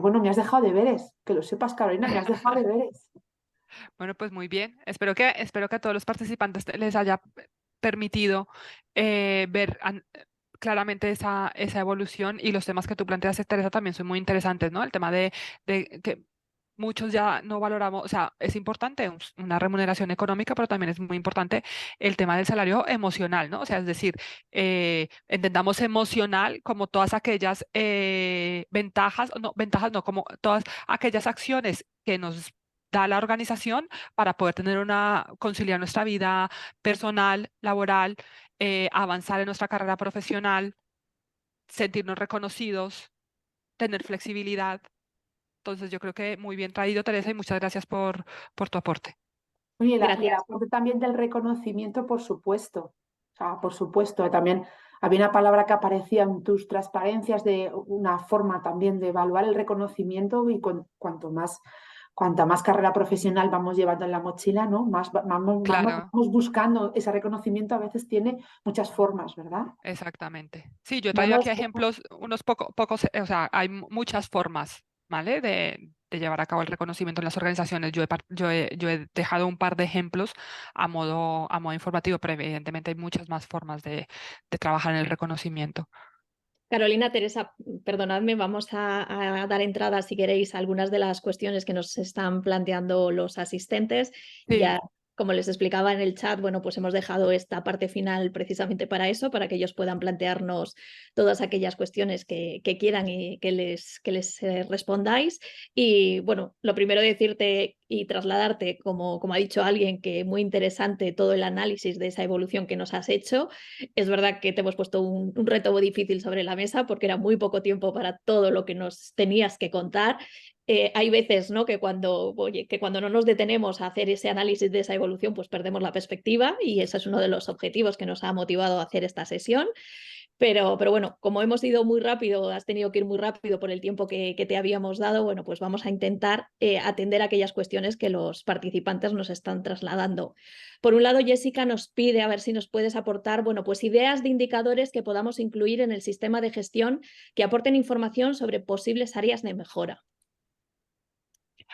bueno, me has dejado deberes. Que lo sepas, Carolina, me has dejado deberes. Bueno, pues muy bien. Espero que a todos los participantes les haya permitido ver claramente esa evolución, y los temas que tú planteas, Teresa, también son muy interesantes, ¿no? El tema de que muchos ya no valoramos, o sea, es importante una remuneración económica, pero también es muy importante el tema del salario emocional, ¿no? O sea, es decir, entendamos emocional como todas aquellas ventajas no, como todas aquellas acciones que nos da la organización para poder conciliar nuestra vida personal, laboral, avanzar en nuestra carrera profesional, sentirnos reconocidos, tener flexibilidad. Entonces, yo creo que muy bien traído, Teresa, y muchas gracias por tu aporte. Oye, y el Gracias. aporte también del reconocimiento, por supuesto. O sea, por supuesto, también había una palabra que aparecía en tus transparencias de una forma también de evaluar el reconocimiento y cuanta más carrera profesional vamos llevando en la mochila, ¿no? Claro, Vamos buscando ese reconocimiento, a veces tiene muchas formas, ¿verdad? exactamente. Sí, yo he traído aquí Vamos, ejemplos, unos pocos, o sea, hay muchas formas. ¿vale? De llevar a cabo el reconocimiento en las organizaciones. Yo he dejado un par de ejemplos a modo informativo, pero evidentemente hay muchas más formas de trabajar en el reconocimiento. Carolina, Teresa, perdonadme, vamos a dar entrada, si queréis, a algunas de las cuestiones que nos están planteando los asistentes. Sí. Ya, como les explicaba en el chat, bueno, pues hemos dejado esta parte final precisamente para eso, para que ellos puedan plantearnos todas aquellas cuestiones que quieran y que les respondáis. Y bueno, lo primero decirte y trasladarte, como ha dicho alguien, que muy interesante todo el análisis de esa evolución que nos has hecho. Es verdad que te hemos puesto un reto muy difícil sobre la mesa porque era muy poco tiempo para todo lo que nos tenías que contar. Hay veces, ¿no?, que cuando no nos detenemos a hacer ese análisis de esa evolución, pues perdemos la perspectiva, y ese es uno de los objetivos que nos ha motivado a hacer esta sesión. Pero bueno, como hemos ido muy rápido, has tenido que ir muy rápido por el tiempo que te habíamos dado, bueno, pues vamos a intentar atender aquellas cuestiones que los participantes nos están trasladando. Por un lado, Jessica nos pide a ver si nos puedes aportar, bueno, pues ideas de indicadores que podamos incluir en el sistema de gestión que aporten información sobre posibles áreas de mejora.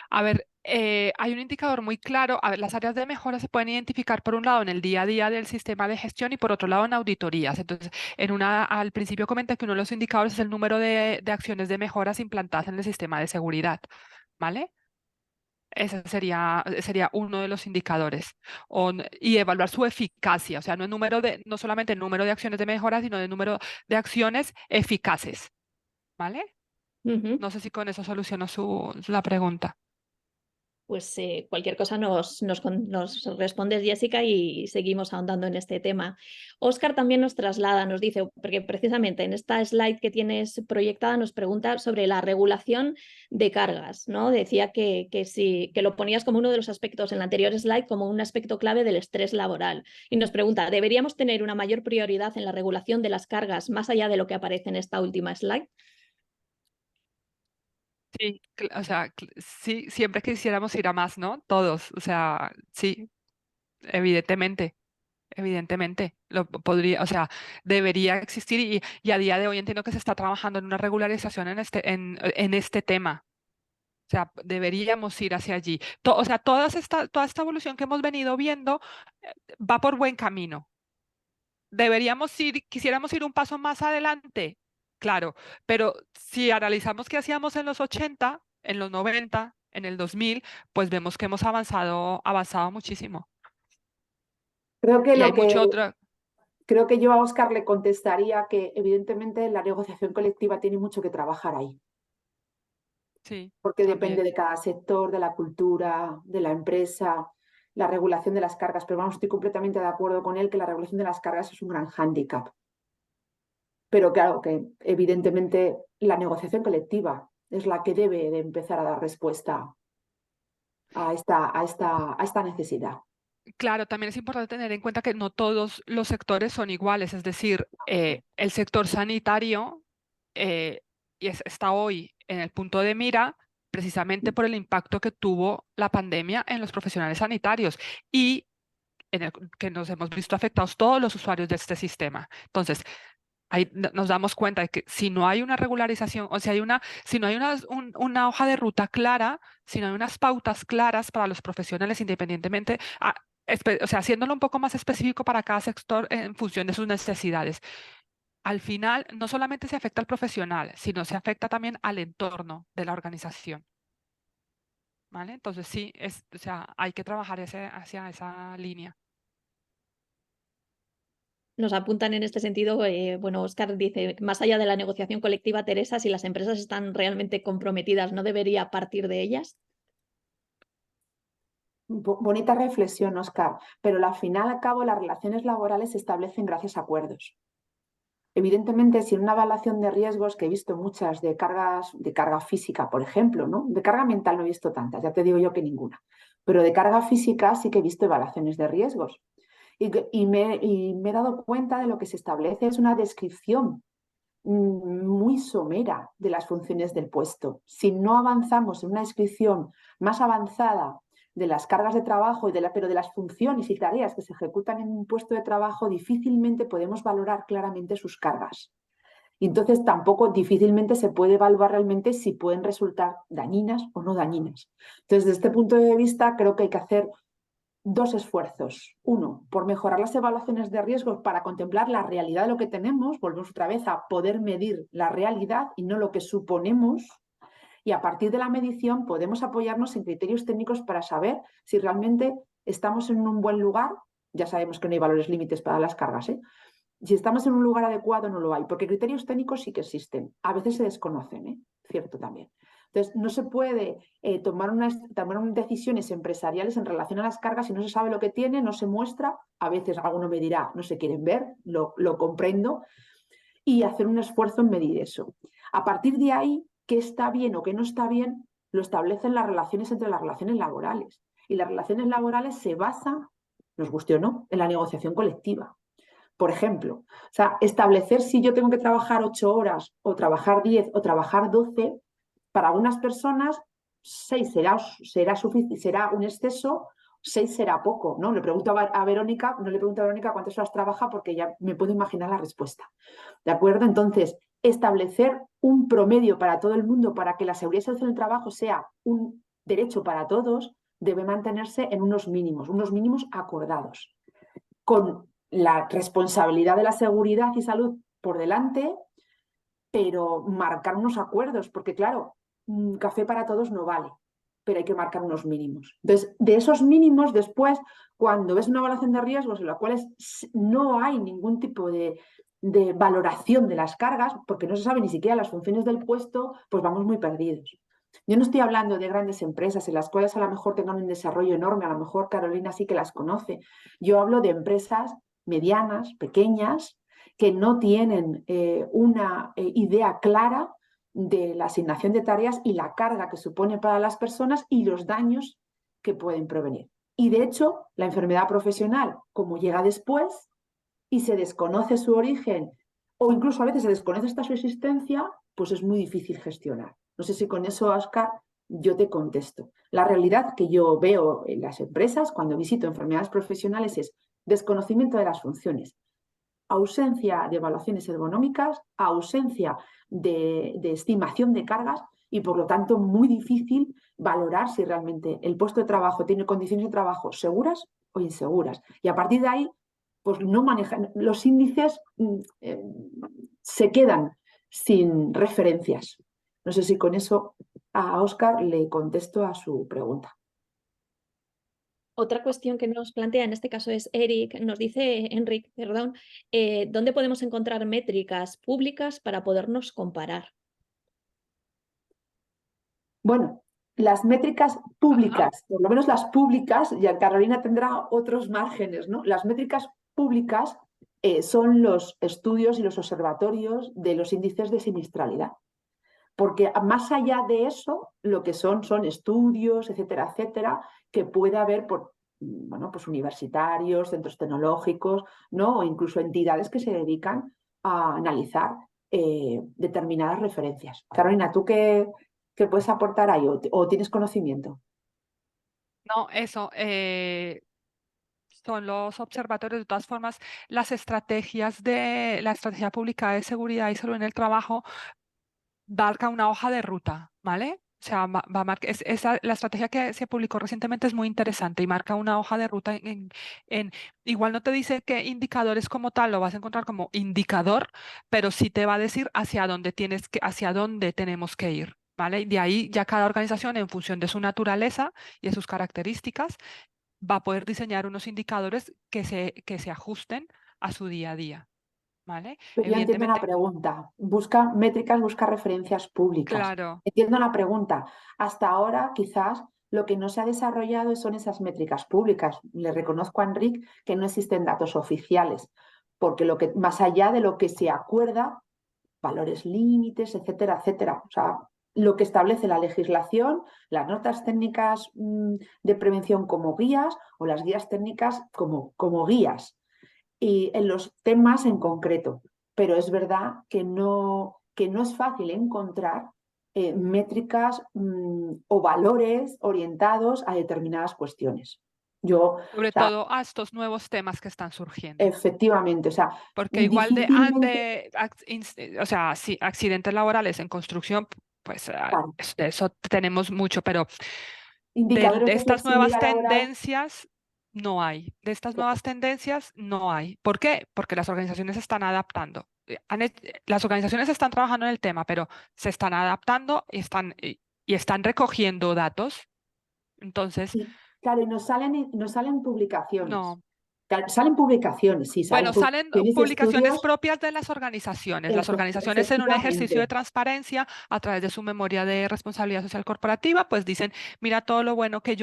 A ver, hay un indicador muy claro. A ver, las áreas de mejora se pueden identificar por un lado en el día a día del sistema de gestión y por otro lado en auditorías. Entonces, al principio comenté que uno de los indicadores es el número de acciones de mejoras implantadas en el sistema de seguridad, ¿vale? Ese sería uno de los indicadores. Y evaluar su eficacia, o sea, no solamente el número de acciones de mejora, sino el número de acciones eficaces, ¿vale? Uh-huh. No sé si con eso soluciono la pregunta. Pues cualquier cosa nos respondes, Jessica, y seguimos ahondando en este tema. Óscar también nos traslada, nos dice, porque precisamente en esta slide que tienes proyectada nos pregunta sobre la regulación de cargas, ¿no? Decía que lo ponías como uno de los aspectos en la anterior slide, como un aspecto clave del estrés laboral. Y nos pregunta, ¿deberíamos tener una mayor prioridad en la regulación de las cargas más allá de lo que aparece en esta última slide? Sí, o sea, sí, siempre quisiéramos ir a más, ¿no? Todos, o sea, sí, evidentemente, evidentemente, o sea, debería existir y a día de hoy entiendo que se está trabajando en una regularización en este tema. O sea, deberíamos ir hacia allí. O sea, toda esta evolución que hemos venido viendo va por buen camino. Quisiéramos ir un paso más adelante, claro, pero si analizamos qué hacíamos en los 80, en los 90, en el 2000, pues vemos que hemos avanzado muchísimo. Creo que Y hay mucho otra, creo que yo a Óscar le contestaría que evidentemente la negociación colectiva tiene mucho que trabajar ahí, sí, porque depende también. de cada sector, de la cultura, de la empresa, la regulación de las cargas. Pero vamos, estoy completamente de acuerdo con él que la regulación de las cargas es un gran hándicap. Pero claro que evidentemente la negociación colectiva es la que debe de empezar a dar respuesta a esta necesidad. Claro, también es importante tener en cuenta que no todos los sectores son iguales, es decir, el sector sanitario está hoy en el punto de mira precisamente por el impacto que tuvo la pandemia en los profesionales sanitarios y que nos hemos visto afectados todos los usuarios de este sistema. Entonces, ahí nos damos cuenta de que si no hay una regularización, o sea, si no hay una hoja de ruta clara, si no hay unas pautas claras para los profesionales independientemente, o sea, haciéndolo un poco más específico para cada sector en función de sus necesidades. Al final, no solamente se afecta al profesional, sino se afecta también al entorno de la organización. ¿Vale? Entonces sí, o sea, hay que trabajar hacia esa línea. Nos apuntan en este sentido, bueno, Óscar dice, más allá de la negociación colectiva, Teresa, si las empresas están realmente comprometidas, ¿no debería partir de ellas? Bonita reflexión, Óscar, pero al final, a cabo, las relaciones laborales se establecen gracias a acuerdos. Evidentemente, si en una evaluación de riesgos, que he visto muchas de carga física, por ejemplo, ¿no? De carga mental no he visto tantas, ya te digo yo que ninguna, pero de carga física sí que he visto evaluaciones de riesgos. Y me he dado cuenta de lo que se establece es una descripción muy somera de las funciones del puesto. Si no avanzamos en una descripción más avanzada de las cargas de trabajo pero de las funciones y tareas que se ejecutan en un puesto de trabajo, difícilmente podemos valorar claramente sus cargas. Y entonces tampoco difícilmente se puede evaluar realmente si pueden resultar dañinas o no dañinas. Entonces, desde este punto de vista, creo que hay que hacer dos esfuerzos. Uno, por mejorar las evaluaciones de riesgos para contemplar la realidad de lo que tenemos, volvemos otra vez a poder medir la realidad y no lo que suponemos. Y a partir de la medición podemos apoyarnos en criterios técnicos para saber si realmente estamos en un buen lugar. Ya sabemos que no hay valores límites para las cargas, ¿eh? Si estamos en un lugar adecuado, no lo hay, porque criterios técnicos sí que existen. A veces se desconocen, ¿eh? Cierto también. Entonces, no se puede tomar decisiones empresariales en relación a las cargas si no se sabe lo que tiene, no se muestra. A veces alguno me dirá, no se quieren ver, lo comprendo, y hacer un esfuerzo en medir eso. A partir de ahí, qué está bien o qué no está bien, lo establecen las relaciones entre las relaciones laborales. Y las relaciones laborales se basan, nos guste o no, en la negociación colectiva. Por ejemplo, o sea, establecer si yo tengo que trabajar 8 horas o trabajar 10 o trabajar 12, para algunas personas 6 será un exceso, 6 será poco, ¿no? Le pregunto a Verónica, no le pregunto a Verónica cuántas horas trabaja porque ya me puedo imaginar la respuesta. ¿De acuerdo? Entonces, establecer un promedio para todo el mundo para que la seguridad y salud en el trabajo sea un derecho para todos debe mantenerse en unos mínimos acordados, con la responsabilidad de la seguridad y salud por delante, pero marcar unos acuerdos, porque claro, café para todos no vale, pero hay que marcar unos mínimos. Entonces, de esos mínimos, después, cuando ves una evaluación de riesgos en la cual no hay ningún tipo de valoración de las cargas, porque no se sabe ni siquiera las funciones del puesto, pues vamos muy perdidos. Yo no estoy hablando de grandes empresas en las cuales a lo mejor tengan un desarrollo enorme, a lo mejor Carolina sí que las conoce. Yo hablo de empresas medianas, pequeñas, que no tienen una idea clara de la asignación de tareas y la carga que supone para las personas y los daños que pueden provenir. Y de hecho, la enfermedad profesional, como llega después y se desconoce su origen o incluso a veces se desconoce hasta su existencia, pues es muy difícil gestionar. No sé si con eso, Óscar, yo te contesto. La realidad que yo veo en las empresas cuando visito enfermedades profesionales es desconocimiento de las funciones, ausencia de evaluaciones ergonómicas, ausencia de estimación de cargas y por lo tanto muy difícil valorar si realmente el puesto de trabajo tiene condiciones de trabajo seguras o inseguras. Y a partir de ahí, pues no manejan, los índices se quedan sin referencias. No sé si con eso a Óscar le contesto a su pregunta. Otra cuestión que nos plantea en este caso es nos dice Enric, perdón, ¿dónde podemos encontrar métricas públicas para podernos comparar? Bueno, las métricas públicas, por lo menos las públicas, ya Carolina tendrá otros márgenes, ¿no? Las métricas públicas son los estudios y los observatorios de los índices de siniestralidad. Porque más allá de eso, lo que son estudios, etcétera, que puede haber por, bueno, pues universitarios, centros tecnológicos, ¿no? O incluso entidades que se dedican a analizar determinadas referencias. Carolina, ¿tú qué puedes aportar ahí o tienes conocimiento? No, eso, son los observatorios. De todas formas, la estrategia pública de seguridad y salud en el trabajo marca una hoja de ruta, ¿vale? O sea, la estrategia que se publicó recientemente es muy interesante y marca una hoja de ruta igual no te dice qué indicadores como tal lo vas a encontrar como indicador, pero sí te va a decir hacia dónde tenemos que ir, ¿vale? Y de ahí ya cada organización, en función de su naturaleza y de sus características, va a poder diseñar unos indicadores que se ajusten a su día a día, ¿vale? Pero yo entiendo la Evidentemente, pregunta. Busca métricas, busca referencias públicas. claro. Entiendo la pregunta. Hasta ahora, quizás lo que no se ha desarrollado son esas métricas públicas. Le reconozco a Enric que no existen datos oficiales, porque más allá de lo que se acuerda, valores límites, etcétera. O sea, lo que establece la legislación, las notas técnicas de prevención como guías o las guías técnicas como guías y en los temas en concreto. Pero es verdad que no es fácil encontrar métricas o valores orientados a determinadas cuestiones. Yo, o Sobre sea, todo a estos nuevos temas que están surgiendo. efectivamente, o sea, Porque igual difícilmente, o sea, sí, accidentes laborales en construcción, pues claro, de eso tenemos mucho, pero de indicadores de estas nuevas flexibilidad laboral, tendencias no hay. De estas claro, nuevas tendencias no hay. ¿Por qué? Porque las organizaciones se están adaptando. Las organizaciones están trabajando en el tema, pero se están adaptando y están recogiendo datos. Entonces, y, claro, y nos salen publicaciones. no. Claro, salen publicaciones, sí, salen Bueno, salen publicaciones y publicaciones estudios, propias de las organizaciones. Las organizaciones en un ejercicio de efectivamente, transparencia a través de su memoria de responsabilidad social corporativa, pues dicen, mira todo lo bueno que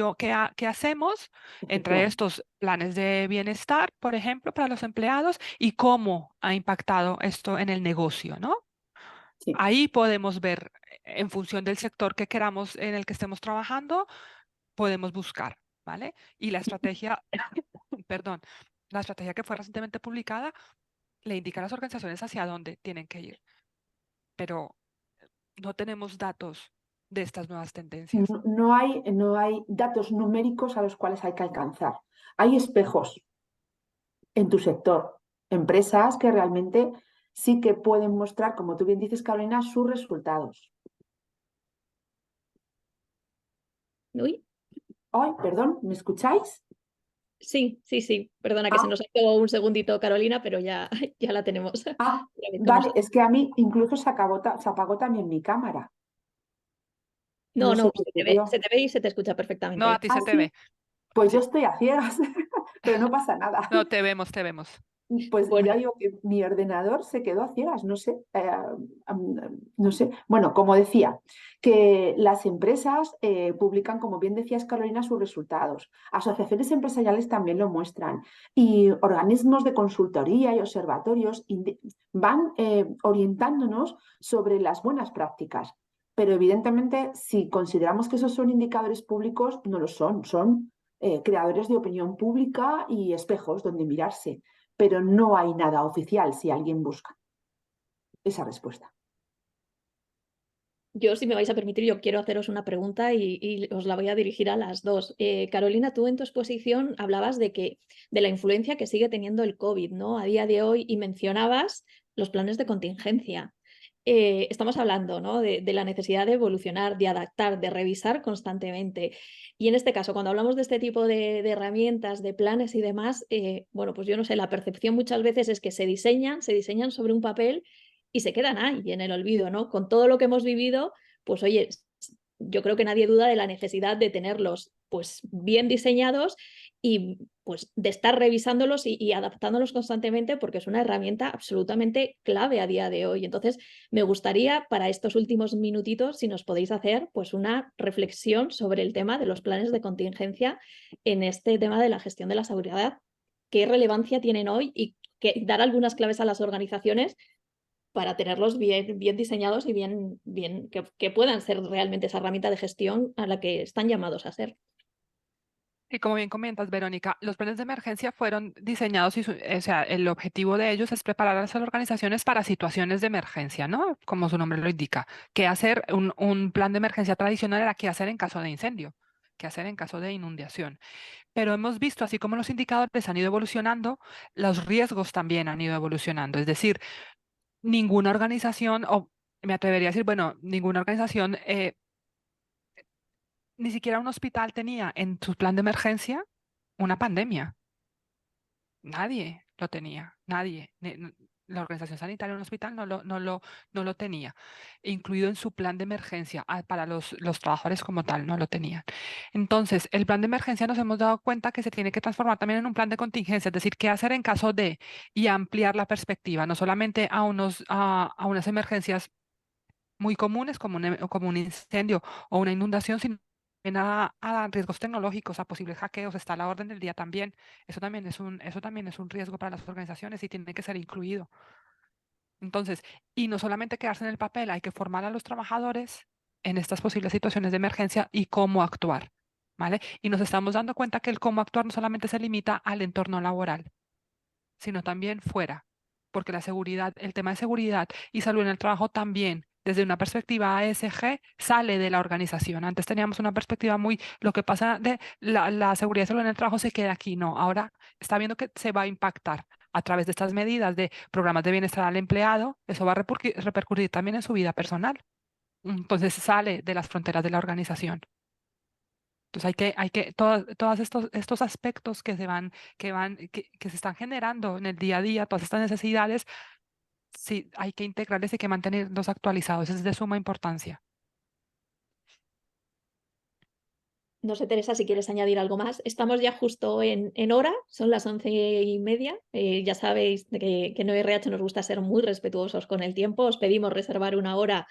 hacemos, entre efectivamente, estos planes de bienestar, por ejemplo, para los empleados y cómo ha impactado esto en el negocio, ¿no? sí. Ahí podemos ver, en función del sector que queramos en el que estemos trabajando, podemos buscar, ¿vale? Y la estrategia, perdón, la estrategia que fue recientemente publicada le indica a las organizaciones hacia dónde tienen que ir, pero no tenemos datos de estas nuevas tendencias. No hay datos numéricos a los cuales hay que alcanzar. Hay espejos en tu sector, empresas que realmente sí que pueden mostrar, como tú bien dices, Carolina, sus resultados. Uy, Ay, perdón, ¿me escucháis? sí, sí, sí. Perdona que se Ah, nos ha ido un segundito, Carolina, pero ya, ya la tenemos. ah, Ya vi cómo vale, está. es que a mí incluso se apagó también mi cámara. No, No sé no, qué ocurrió. se te ve y se te escucha No, a perfectamente. ti Ah, se te ve. sí, pues yo Sí, estoy a ciegas, pero no pasa nada. no, te vemos, te vemos. Pues Bueno, ya digo que mi ordenador se quedó a ciegas, no sé, no sé. Bueno, como decía, que las empresas publican, como bien decías, Carolina, sus resultados. Asociaciones empresariales también lo muestran. Y organismos de consultoría y observatorios van orientándonos sobre las buenas prácticas. Pero evidentemente, si consideramos que esos son indicadores públicos, no lo son. Son creadores de opinión pública y espejos donde mirarse, pero no hay nada oficial si alguien busca esa respuesta. yo, si me vais a permitir, yo quiero haceros una pregunta y os la voy a dirigir a las dos. Carolina, tú en tu exposición hablabas de la influencia que sigue teniendo el COVID, ¿no? A día de hoy y mencionabas los planes de contingencia. Estamos hablando, ¿no? de la necesidad de evolucionar, de adaptar, de revisar constantemente. Y en este caso, cuando hablamos de este tipo de herramientas, de planes y demás, bueno, pues yo no sé, la percepción muchas veces es que se diseñan sobre un papel y se quedan ahí en el olvido, ¿no? Con todo lo que hemos vivido, pues oye, yo creo que nadie duda de la necesidad de tenerlos pues bien diseñados y pues de estar revisándolos y adaptándolos constantemente porque es una herramienta absolutamente clave a día de hoy. Entonces, me gustaría para estos últimos minutitos si nos podéis hacer pues una reflexión sobre el tema de los planes de contingencia en este tema de la gestión de la seguridad, qué relevancia tienen hoy y dar algunas claves a las organizaciones para tenerlos bien diseñados y que puedan ser realmente esa herramienta de gestión a la que están llamados a ser. Y como bien comentas, Verónica, los planes de emergencia fueron diseñados o sea, el objetivo de ellos es preparar a las organizaciones para situaciones de emergencia, ¿no? Como su nombre lo indica. ¿Qué hacer? Un plan de emergencia tradicional era qué hacer en caso de incendio, qué hacer en caso de inundación. Pero hemos visto, así como los indicadores han ido evolucionando, los riesgos también han ido evolucionando. Es decir, ninguna organización, o me atrevería a decir, bueno, ninguna organización, ni siquiera un hospital tenía en su plan de emergencia una pandemia. Nadie lo tenía, nadie. La organización sanitaria en un hospital no lo tenía, incluido en su plan de emergencia para los trabajadores como tal, no lo tenían. Entonces, el plan de emergencia nos hemos dado cuenta que se tiene que transformar también en un plan de contingencia, es decir, qué hacer en caso de y ampliar la perspectiva, no solamente a unas emergencias muy comunes como un incendio o una inundación, sino también a riesgos tecnológicos, a posibles hackeos, está a la orden del día también. Eso también es un riesgo para las organizaciones y tiene que ser incluido. Entonces, y no solamente quedarse en el papel, hay que formar a los trabajadores en estas posibles situaciones de emergencia y cómo actuar, ¿vale? Y nos estamos dando cuenta que el cómo actuar no solamente se limita al entorno laboral, sino también fuera, porque la seguridad, el tema de seguridad y salud en el trabajo también desde una perspectiva ESG, sale de la organización. Antes teníamos una perspectiva muy, lo que pasa de la seguridad y salud en el trabajo se queda aquí. No, ahora está viendo que se va a impactar a través de estas medidas de programas de bienestar al empleado. Eso va a repercutir también en su vida personal. Entonces sale de las fronteras de la organización. Entonces todos estos aspectos que se están generando en el día a día, todas estas necesidades, sí, hay que integrarles y hay que mantenerlos actualizados. Es de suma importancia. No sé, Teresa, si quieres añadir algo más. Estamos ya justo en hora, son las 11:30. Ya sabéis que en ORH nos gusta ser muy respetuosos con el tiempo. Os pedimos reservar una hora.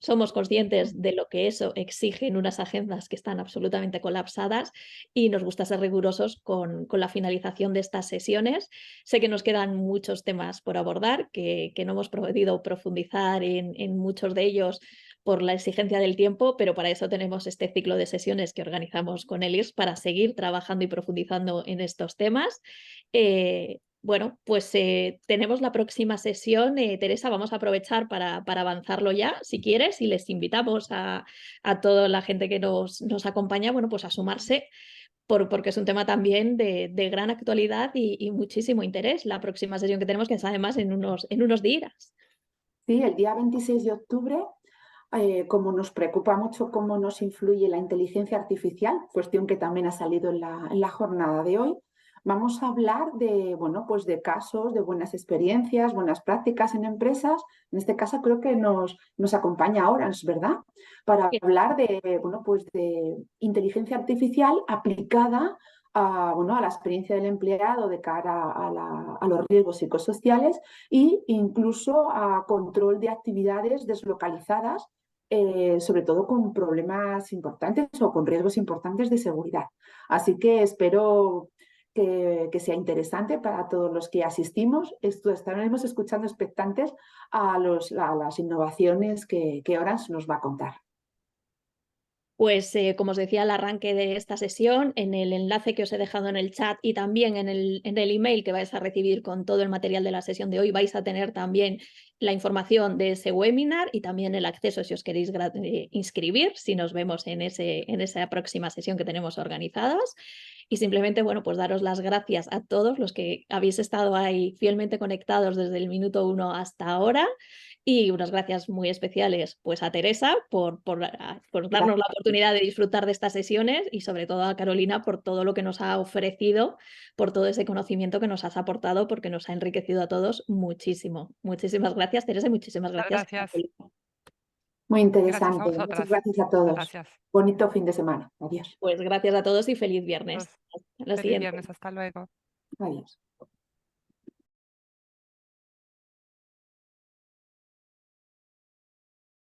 Somos conscientes de lo que eso exige en unas agendas que están absolutamente colapsadas y nos gusta ser rigurosos con la finalización de estas sesiones. Sé que nos quedan muchos temas por abordar, que no hemos podido profundizar en muchos de ellos por la exigencia del tiempo, pero para eso tenemos este ciclo de sesiones que organizamos con el IRS para seguir trabajando y profundizando en estos temas. Bueno, pues tenemos la próxima sesión. Teresa, vamos a aprovechar para avanzarlo ya, si quieres, y les invitamos a toda la gente que nos acompaña, bueno, pues a sumarse, porque es un tema también de gran actualidad y muchísimo interés. La próxima sesión que tenemos, que es además en unos días. Sí, el día 26 de octubre, como nos preocupa mucho cómo nos influye la inteligencia artificial, cuestión que también ha salido en la jornada de hoy, vamos a hablar de, bueno, pues de casos, de buenas experiencias, buenas prácticas en empresas. En este caso creo que nos acompaña Orange, ¿verdad? Para hablar de, bueno, pues de inteligencia artificial aplicada a la experiencia del empleado de cara a los riesgos psicosociales e incluso a control de actividades deslocalizadas, sobre todo con problemas importantes o con riesgos importantes de seguridad. Así que espero que sea interesante para todos los que asistimos. Estaremos escuchando expectantes a las innovaciones que Orange nos va a contar. Pues como os decía al arranque de esta sesión, en el enlace que os he dejado en el chat y también en el email que vais a recibir con todo el material de la sesión de hoy, vais a tener también la información de ese webinar y también el acceso si os queréis inscribir, si nos vemos en esa próxima sesión que tenemos organizadas. Y simplemente, bueno, pues daros las gracias a todos los que habéis estado ahí fielmente conectados desde el minuto 1 hasta ahora. Y unas gracias muy especiales pues a Teresa por darnos la oportunidad de disfrutar de estas sesiones y sobre todo a Carolina por todo lo que nos ha ofrecido, por todo ese conocimiento que nos has aportado, porque nos ha enriquecido a todos muchísimo. Muchísimas gracias, Teresa, y muchísimas gracias. Gracias. Muy Gracias a interesante. Muchas vosotras. gracias a todos. Gracias. Bonito fin de semana. Adiós. Pues gracias a todos y feliz viernes. Hasta la Feliz siguiente. viernes. Hasta luego. Adiós.